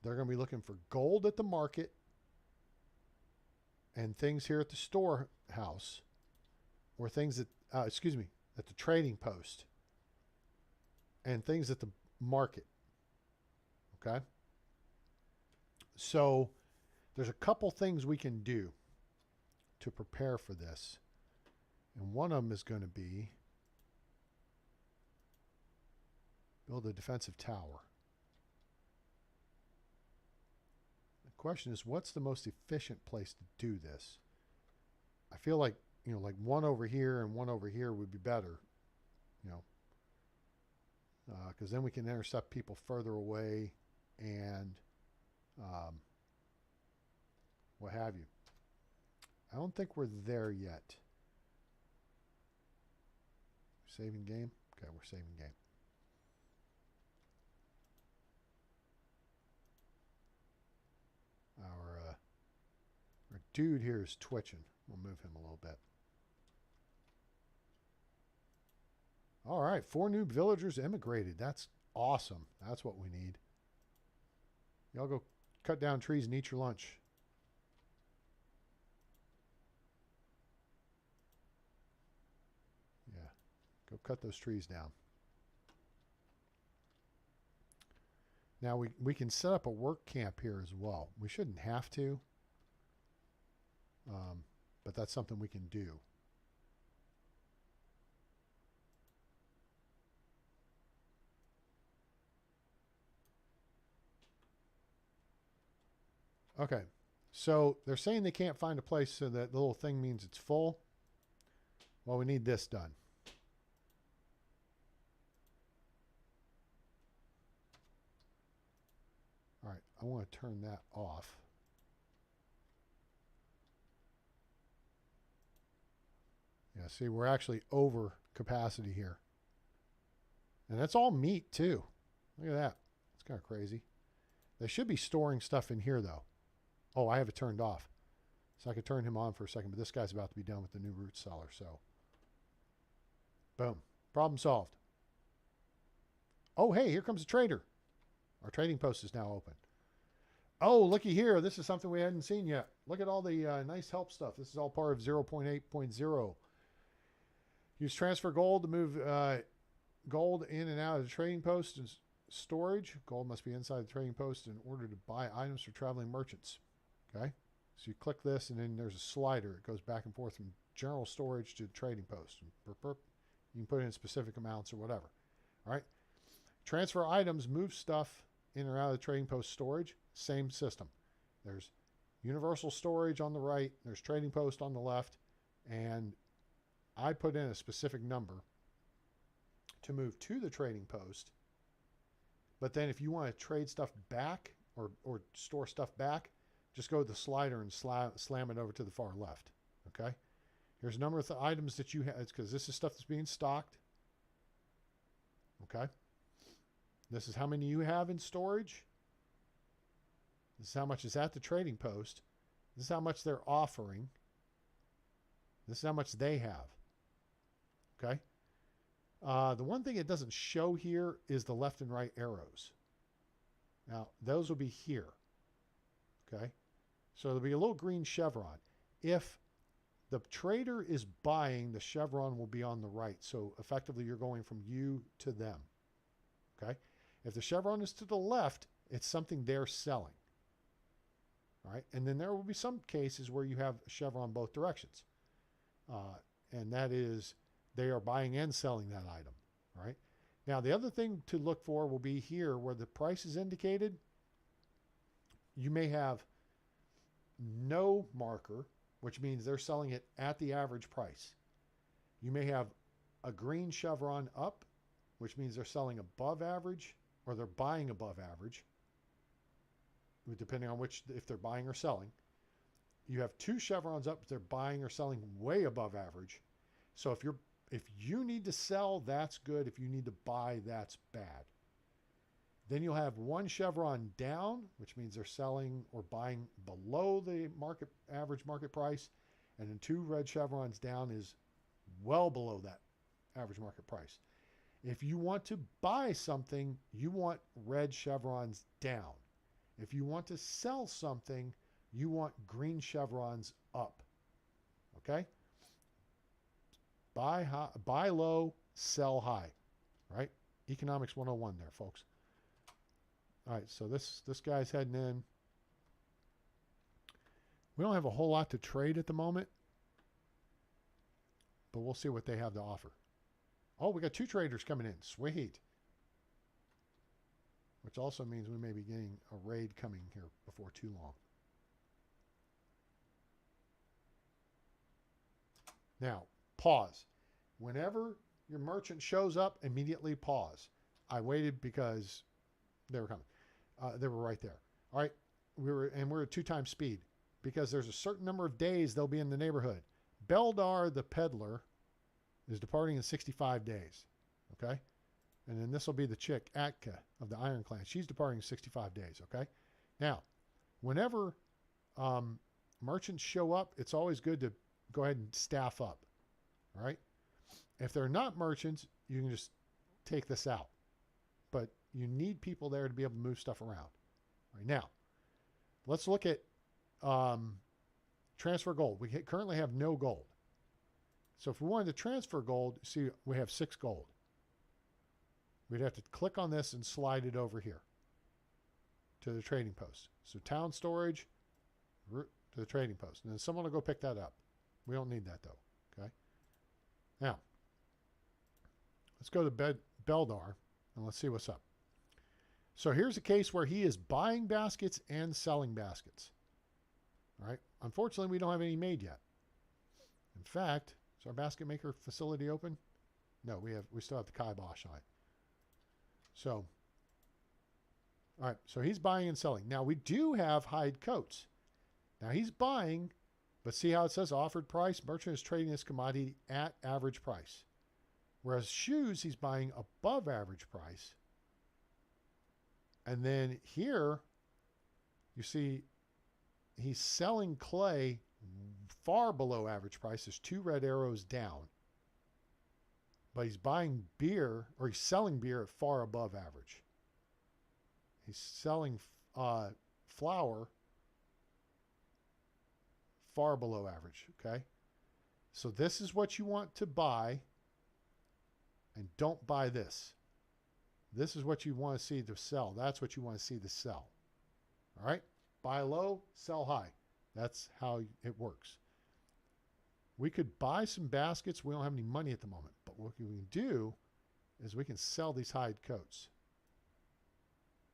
they're going to be looking for gold at the market and things here at the storehouse. Or things at, at the trading post. And things at the market. Okay? So, there's a couple things we can do to prepare for this. And one of them is going to be build a defensive tower. The question is, what's the most efficient place to do this? I feel like, you know, like one over here and one over here would be better, you know, because then we can intercept people further away and what have you. I don't think we're there yet. Saving game? Okay, we're saving game. Our dude here is twitching. We'll move him a little bit. All right, 4 new villagers immigrated. That's awesome. That's what we need. Y'all go cut down trees and eat your lunch. Yeah, go cut those trees down. Now we can set up a work camp here as well. We shouldn't have to, but that's something we can do. Okay, so they're saying they can't find a place, so that the little thing means it's full. Well, we need this done. All right, I want to turn that off. Yeah, see, we're actually over capacity here. And that's all meat, too. Look at that. It's kind of crazy. They should be storing stuff in here, though. Oh, I have it turned off. So I could turn him on for a second, but this guy's about to be done with the new root cellar, so. Boom. Problem solved. Oh, hey, here comes a trader. Our trading post is now open. Oh, looky here. This is something we hadn't seen yet. Look at all the nice help stuff. This is all part of 0.8.0. Use transfer gold to move gold in and out of the trading post and storage. Gold must be inside the trading post in order to buy items for traveling merchants. Okay? So you click this, and then there's a slider. It goes back and forth from general storage to the trading post. You can put in specific amounts or whatever. All right? Transfer items, move stuff in or out of the trading post storage. Same system. There's universal storage on the right. There's trading post on the left. And I put in a specific number to move to the trading post. But then if you want to trade stuff back or store stuff back, just go to the slider and slam it over to the far left. Okay? Here's a number of items that you have, because this is stuff that's being stocked. Okay? This is how many you have in storage. This is how much is at the trading post. This is how much they're offering. This is how much they have. Okay? The one thing it doesn't show here is the left and right arrows. Now, those will be here. Okay? So there'll be a little green chevron. If the trader is buying, the chevron will be on the right. So effectively, you're going from you to them. Okay? If the chevron is to the left, it's something they're selling. All right? And then there will be some cases where you have a chevron both directions. And that is they are buying and selling that item. All right? Now, the other thing to look for will be here where the price is indicated. You may have no marker, which means they're selling it at the average price. You may have a green chevron up, which means they're selling above average, or they're buying above average, depending on which, if they're buying or selling. You have 2 chevrons up, they're buying or selling way above average. So if you need to sell, that's good. If you need to buy, that's bad. Then you'll have 1 chevron down, which means they're selling or buying below the average market price. And then 2 red chevrons down is well below that average market price. If you want to buy something, you want red chevrons down. If you want to sell something, you want green chevrons up. Okay? Buy high, buy low, sell high. Right? Economics 101 there, folks. All right, so this guy's heading in. We don't have a whole lot to trade at the moment. but we'll see what they have to offer. Oh, we got 2 traders coming in. Sweet. Which also means we may be getting a raid coming here before too long. Now, pause. Whenever your merchant shows up, immediately pause. I waited because they were coming. They were right there. All right. We're at 2 times speed because there's a certain number of days they'll be in the neighborhood. Beldar the peddler is departing in 65 days. Okay. And then this will be the chick, Atka of the Iron Clan. She's departing in 65 days. Okay. Now, whenever merchants show up, it's always good to go ahead and staff up. All right. If they're not merchants, you can just take this out. But you need people there to be able to move stuff around. All right, now, let's look at transfer gold. We currently have no gold. So if we wanted to transfer gold, see, we have 6 gold. We'd have to click on this and slide it over here to the trading post. So town storage to the trading post. And then someone will go pick that up. We don't need that, though. Okay. Now, let's go to Beldar and let's see what's up. So here's a case where he is buying baskets and selling baskets. All right. Unfortunately, we don't have any made yet. In fact, is our basket maker facility open? No, we still have the kibosh on it. So, all right. So he's buying and selling. Now we do have hide coats. Now he's buying, but see how it says offered price? Merchant is trading this commodity at average price. Whereas shoes, he's buying above average price. And then here, you see, he's selling clay far below average price. There's 2 red arrows down. But he's buying beer, or he's selling beer at far above average. He's selling flour far below average, okay? So this is what you want to buy, and don't buy this. This is what you want to see to sell. That's what you want to see to sell. All right? Buy low, sell high. That's how it works. We could buy some baskets. We don't have any money at the moment. But what we can do is we can sell these hide coats.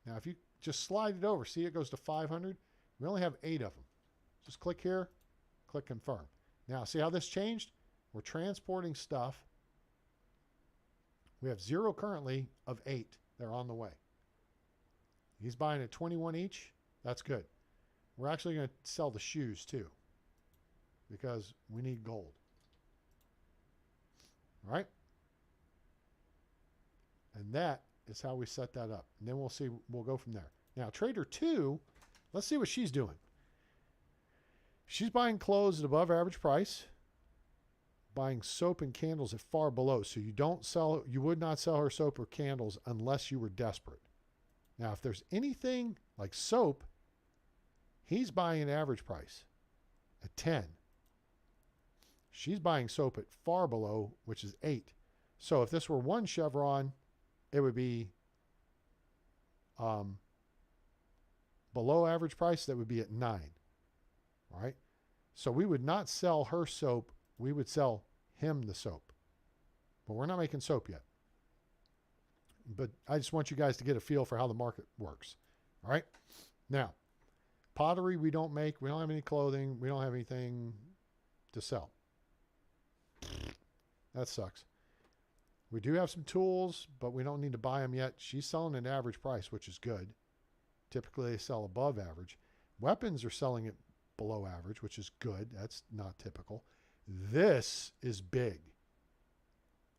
Now, if you just slide it over, see it goes to 500. We only have 8 of them. Just click here, click confirm. Now, see how this changed? We're transporting stuff. We have 0 currently of 8. They're on the way. He's buying at 21 each. That's good. We're actually going to sell the shoes too, because we need gold. All right? And that is how we set that up. And then we'll see, we'll go from there. Now, Trader 2, let's see what she's doing. She's buying clothes at above average price, buying soap and candles at far below. So you would not sell her soap or candles unless you were desperate. Now, if there's anything like soap, he's buying an average price at 10. She's buying soap at far below, which is 8. So if this were 1 chevron, it would be below average price. That would be at 9. All right. So we would not sell her soap. We would sell him the soap. But we're not making soap yet. But I just want you guys to get a feel for how the market works. All right. Now, pottery we don't make. We don't have any clothing. We don't have anything to sell. That sucks. We do have some tools, but we don't need to buy them yet. She's selling an average price, which is good. Typically, they sell above average. Weapons are selling at below average, which is good. That's not typical. This is big.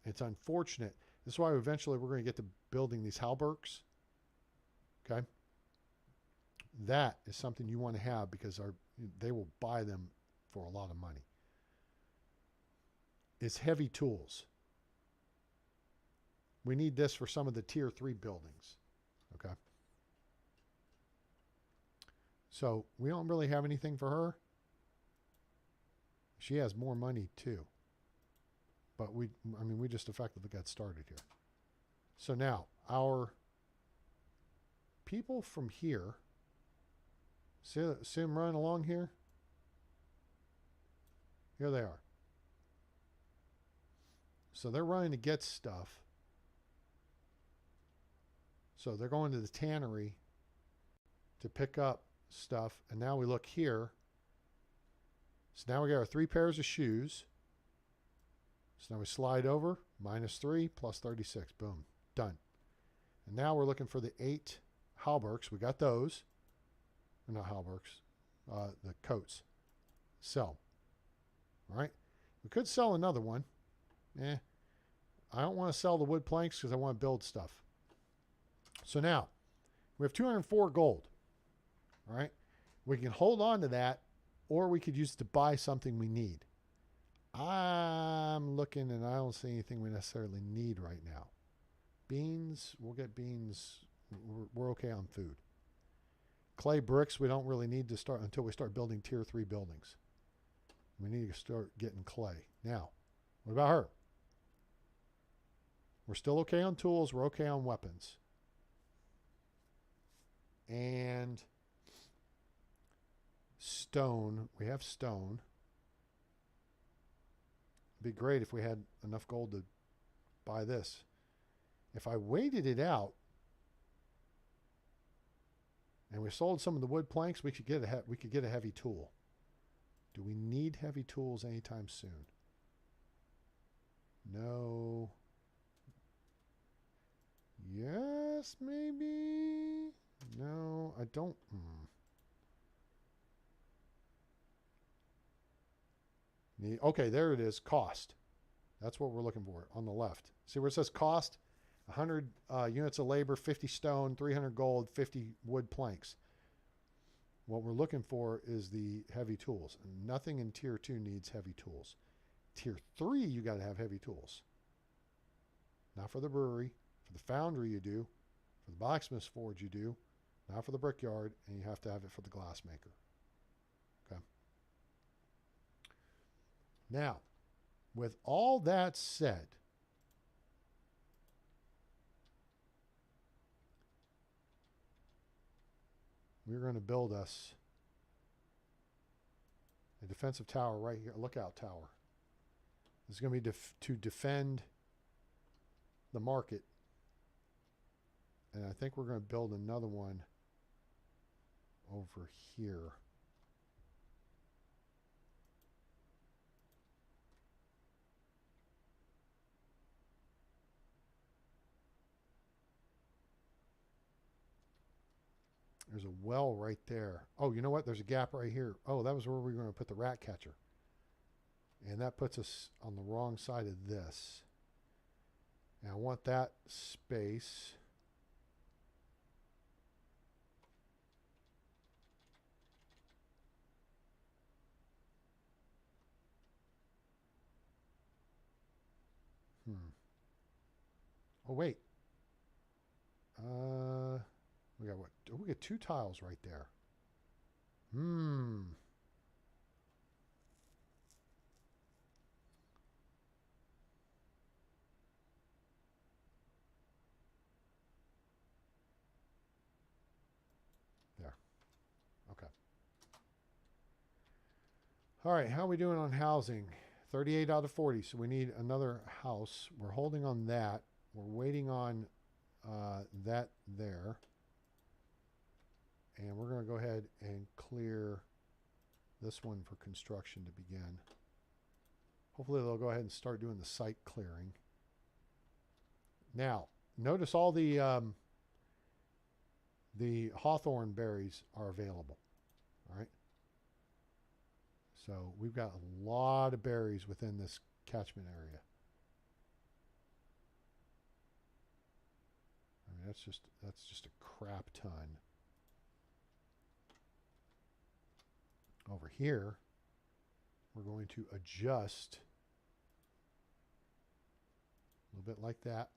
It's unfortunate. This is why eventually we're going to get to building these halberds. Okay? That is something you want to have because they will buy them for a lot of money. It's heavy tools. We need this for some of the tier 3 buildings. Okay? So we don't really have anything for her. She has more money too. But we just effectively got started here. So now our people from here, see them running along here? Here they are. So they're running to get stuff. So they're going to the tannery to pick up stuff. And now we look here. So now we got our 3 pairs of shoes. So now we slide over, -3, +36. Boom, done. And now we're looking for the 8 halberks. We got those. Or not halberks, the coats. Sell. All right. We could sell another one. I don't want to sell the wood planks because I want to build stuff. So now we have 204 gold. All right. We can hold on to that, or we could use it to buy something we need. I'm looking and I don't see anything we necessarily need right now. Beans, we'll get beans. We're okay on food. Clay bricks, we don't really need to start until we start building tier 3 buildings. We need to start getting clay. Now, what about her? We're still okay on tools. We're okay on weapons. And stone. We have stone. It'd be great if we had enough gold to buy this. If I waited it out and we sold some of the wood planks, we could get a heavy tool. Do we need heavy tools anytime soon? No. Yes, maybe. No, I don't. Okay, there it is. Cost. That's what we're looking for on the left. See where it says cost? 100 units of labor, 50 stone, 300 gold, 50 wood planks. What we're looking for is the heavy tools. And nothing in tier 2 needs heavy tools. Tier 3, you got to have heavy tools. Not for the brewery. For the foundry, you do. For the blacksmith's forge, you do. Not for the brickyard, and you have to have it for the glass maker. Okay. Now, with all that said, we're going to build us a defensive tower right here, a lookout tower. This is going to be to defend the market. And I think we're going to build another one over here. There's a well right there. Oh, you know what? There's a gap right here. Oh, that was where we were going to put the rat catcher. And that puts us on the wrong side of this. And I want that space. Oh, wait. We got what? Oh, we got 2 tiles right there. There. Okay. All right, how are we doing on housing? 38 out of 40, so we need another house. We're holding on that. We're waiting on that there. And we're going to go ahead and clear this one for construction to begin. Hopefully they'll go ahead and start doing the site clearing. Now, notice all the hawthorn berries are available. All right. So we've got a lot of berries within this catchment area. I mean, that's just a crap ton. Over here, we're going to adjust a little bit like that.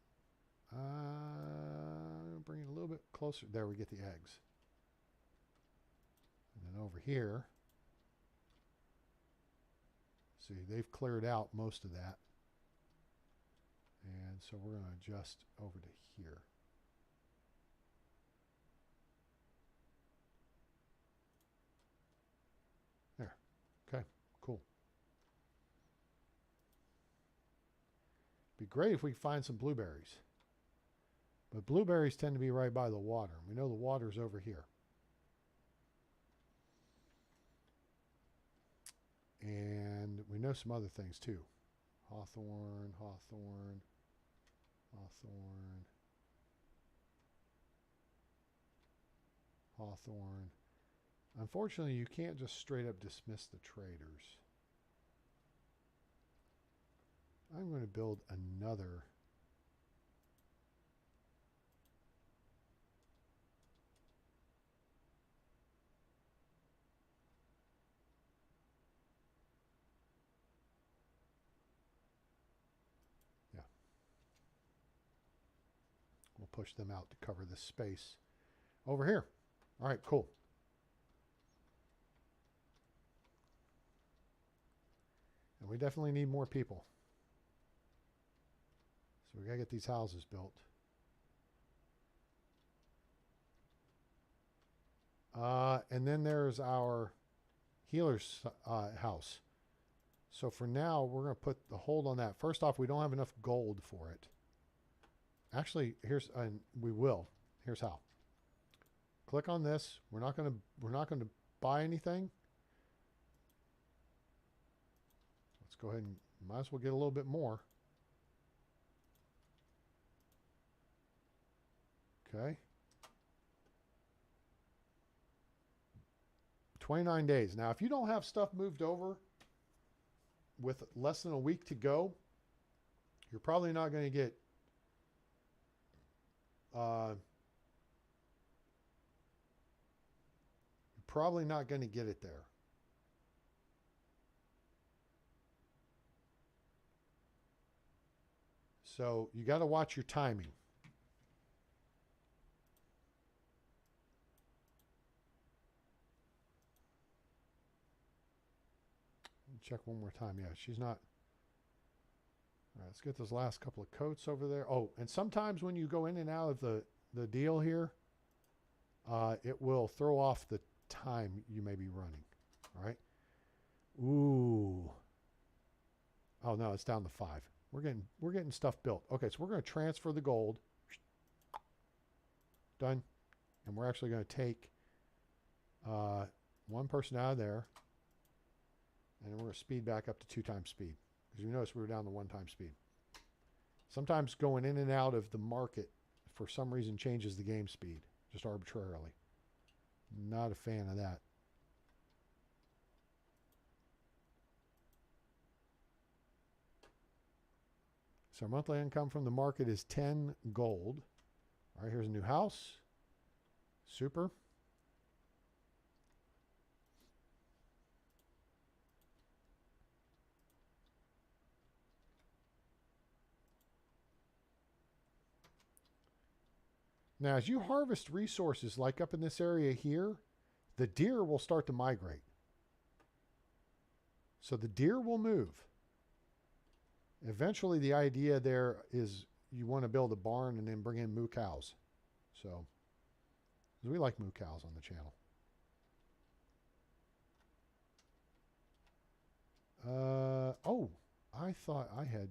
Bring it a little bit closer. There we get the eggs. And then over here, see, they've cleared out most of that. And so we're going to adjust over to here. There. Okay, cool. great if we find some blueberries. But blueberries tend to be right by the water. We know the water's over here. And we know some other things too. Hawthorn, hawthorn, hawthorn, hawthorn. Unfortunately, you can't just straight up dismiss the traders. I'm going to build another. Yeah. We'll push them out to cover this space over here. All right, cool. And we definitely need more people. So we got to get these houses built. And then there's our healer's house. So for now, we're going to put the hold on that. First off, we don't have enough gold for it. Actually, here's we will. Here's how. Click on this. We're not going to buy anything. Let's go ahead and might as well get a little bit more. Okay. 29 days. Now, if you don't have stuff moved over with less than a week to go, you're probably not going to get it there. So you got to watch your timing. Check one more time. Yeah, she's not. All right, let's get those last couple of coats over there. Oh, and sometimes when you go in and out of the deal here, it will throw off the time you may be running. All right. Ooh. Oh no, it's down to 5. We're getting stuff built. Okay, so we're going to transfer the gold. Done. And we're actually going to take one person out of there. And then we're going to speed back up to 2 times speed. Because you notice we were down to 1 time speed. Sometimes going in and out of the market for some reason changes the game speed. Just arbitrarily. Not a fan of that. So our monthly income from the market is 10 gold. All right, here's a new house. Super. Now, as you harvest resources, like up in this area here, the deer will start to migrate. So the deer will move. Eventually, the idea there is you want to build a barn and then bring in moo cows. So, because we like moo cows on the channel. Oh, I thought I had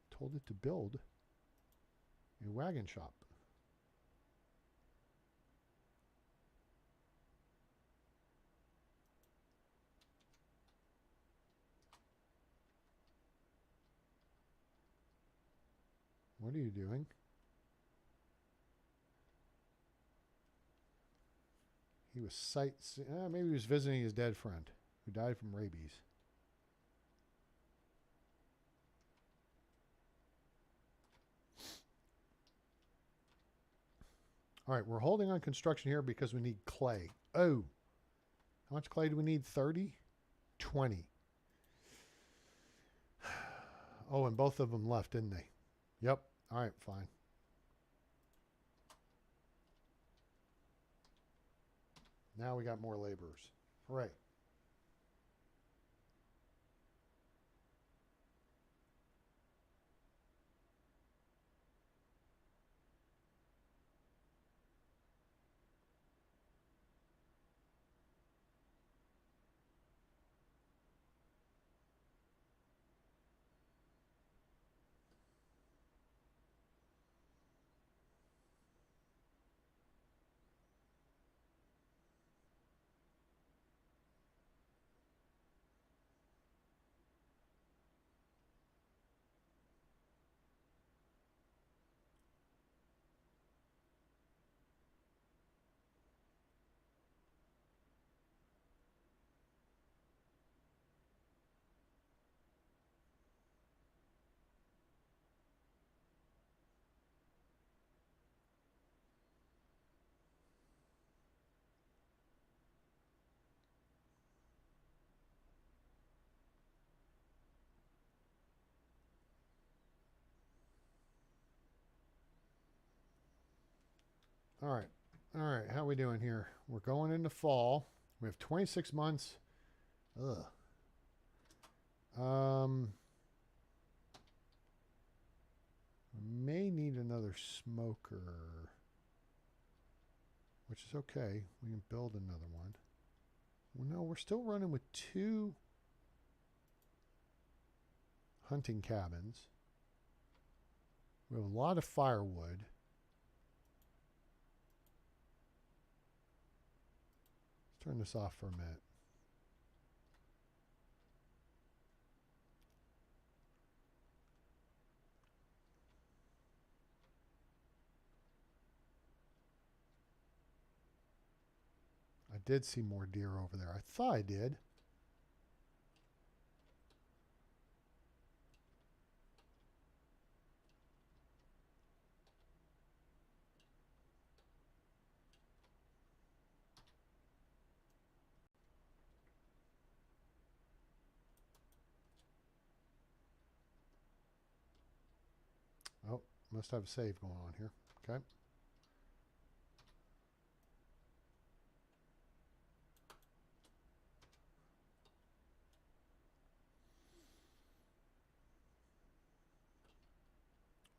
told it to build a wagon shop. What are you doing? He was maybe he was visiting his dead friend who died from rabies. All right, we're holding on construction here because we need clay. Oh, how much clay do we need? 30? 20. Oh, and both of them left, didn't they? Yep. All right, fine. Now we got more laborers. Hooray. All right. All right. How we doing here? We're going into fall. We have 26 months. Ugh. May need another smoker, which is okay. We can build another one. Well, no, we're still running with 2 hunting cabins. We have a lot of firewood. Let's turn this off for a minute. I did see more deer over there. I thought I did. Oh, must have a save going on here. Okay.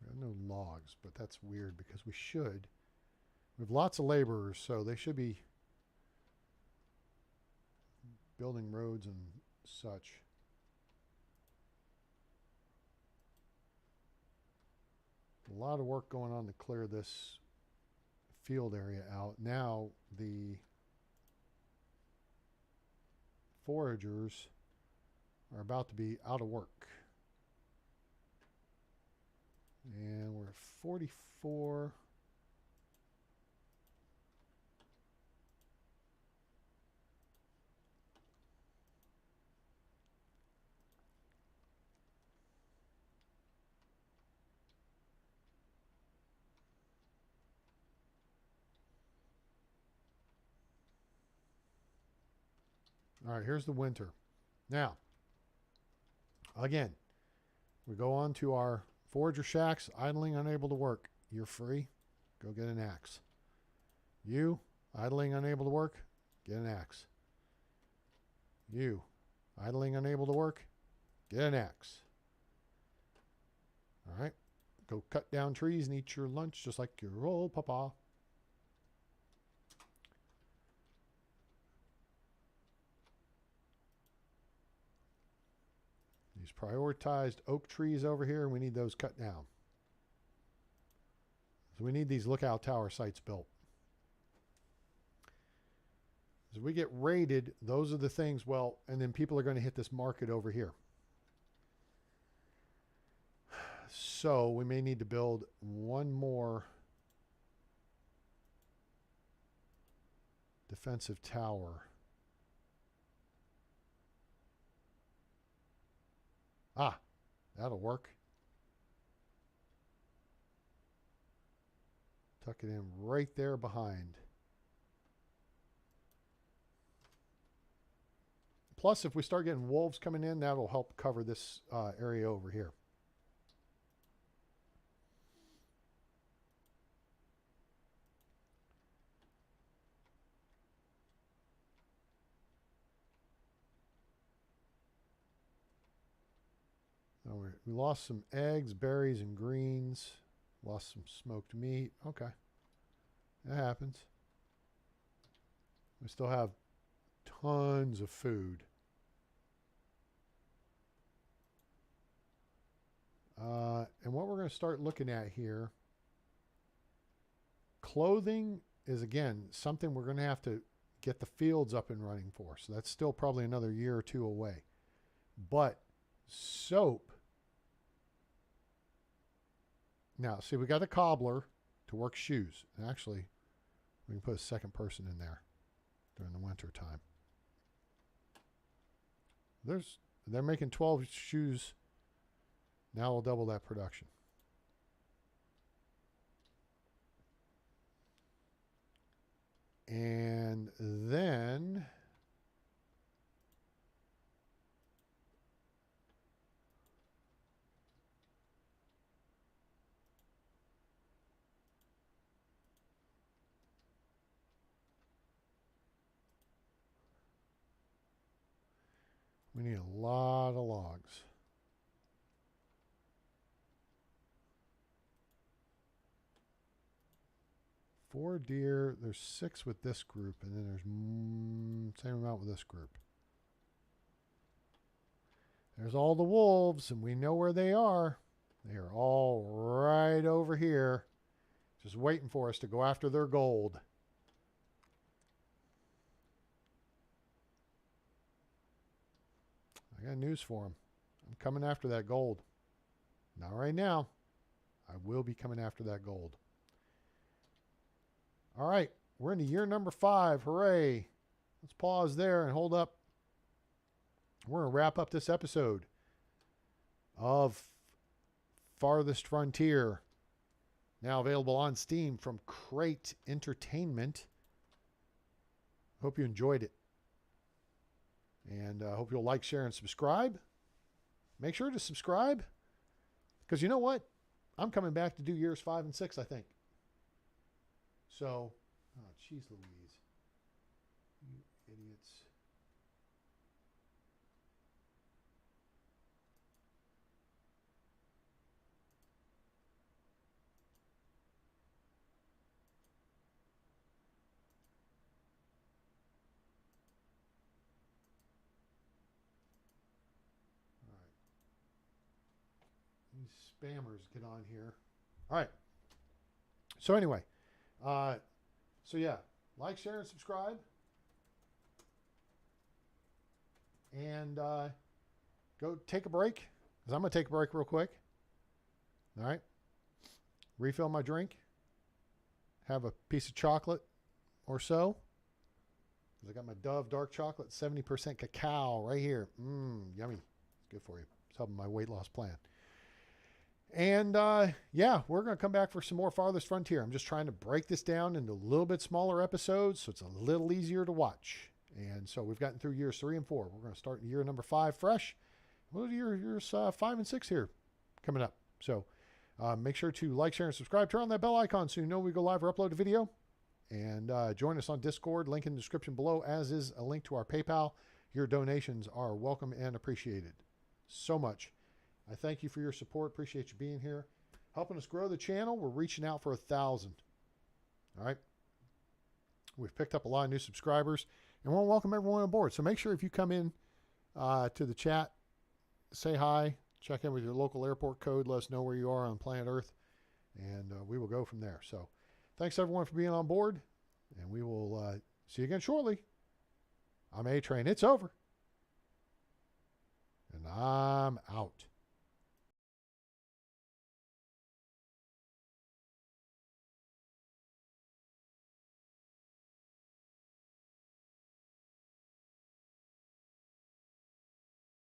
We have no logs, but that's weird because we should. We have lots of laborers, so they should be building roads and such. A lot of work going on to clear this field area out. Now the foragers are about to be out of work. And we're at 44. All right, here's the winter. Now, again, we go on to our forager shacks, idling, unable to work. You're free. Go get an axe. You, idling, unable to work, get an axe. You, idling, unable to work, get an axe. All right, go cut down trees and eat your lunch just like your old papa. These prioritized oak trees over here, we need those cut down. So we need these lookout tower sites built. As we get raided, those are the things, well, and then people are going to hit this market over here. So we may need to build one more defensive tower. Ah, that'll work. Tuck it in right there behind. Plus, if we start getting wolves coming in, that'll help cover this area over here. We lost some eggs, berries, and greens. Lost some smoked meat. Okay. That happens. We still have tons of food. And what we're going to start looking at here, clothing is, again, something we're going to have to get the fields up and running for. So that's still probably another year or two away. But soap. Now, see, we got a cobbler to work shoes. And actually, we can put a second person in there during the winter time. They're making 12 shoes. Now we'll double that production. And then We need a lot of logs. Four deer. There's 6 with this group, and then there's same amount with this group. There's all the wolves, and we know where they are. They are all right over here, just waiting for us to go after their gold. I got news for them. I'm coming after that gold. Not right now. I will be coming after that gold. All right, we're into year number 5. Hooray. Let's pause there and hold up. We're going to wrap up this episode of Farthest Frontier. Now available on Steam from Crate Entertainment. Hope you enjoyed it. And I hope you'll like, share, and subscribe. Make sure to subscribe. Because you know what? I'm coming back to do years 5 and 6, I think. So, oh, jeez Louise. You idiots. All right. These spammers get on here. All right. So anyway, so yeah, like, share, and subscribe. And go take a break, because I'm going to take a break real quick. All right. Refill my drink. Have a piece of chocolate or so. I got my Dove dark chocolate, 70% cacao right here. Yummy. It's good for you. It's helping my weight loss plan. And yeah, we're going to come back for some more Farthest Frontier. I'm just trying to break this down into a little bit smaller episodes so it's a little easier to watch. And so we've gotten through years 3 and 4. We're going to start in year number 5 fresh. We'll do years 5 and 6 here coming up. So make sure to like, share, and subscribe. Turn on that bell icon so you know we go live or upload a video. And join us on Discord. Link in the description below, as is a link to our PayPal. Your donations are welcome and appreciated so much. I thank you for your support. Appreciate you being here, helping us grow the channel. We're reaching out for 1,000. All right. We've picked up a lot of new subscribers, and we want to welcome everyone on board. So make sure if you come in to the chat, say hi, check in with your local airport code, let us know where you are on planet Earth, and we will go from there. So thanks everyone for being on board, and we will see you again shortly. I'm A-Train. It's over, and I'm out.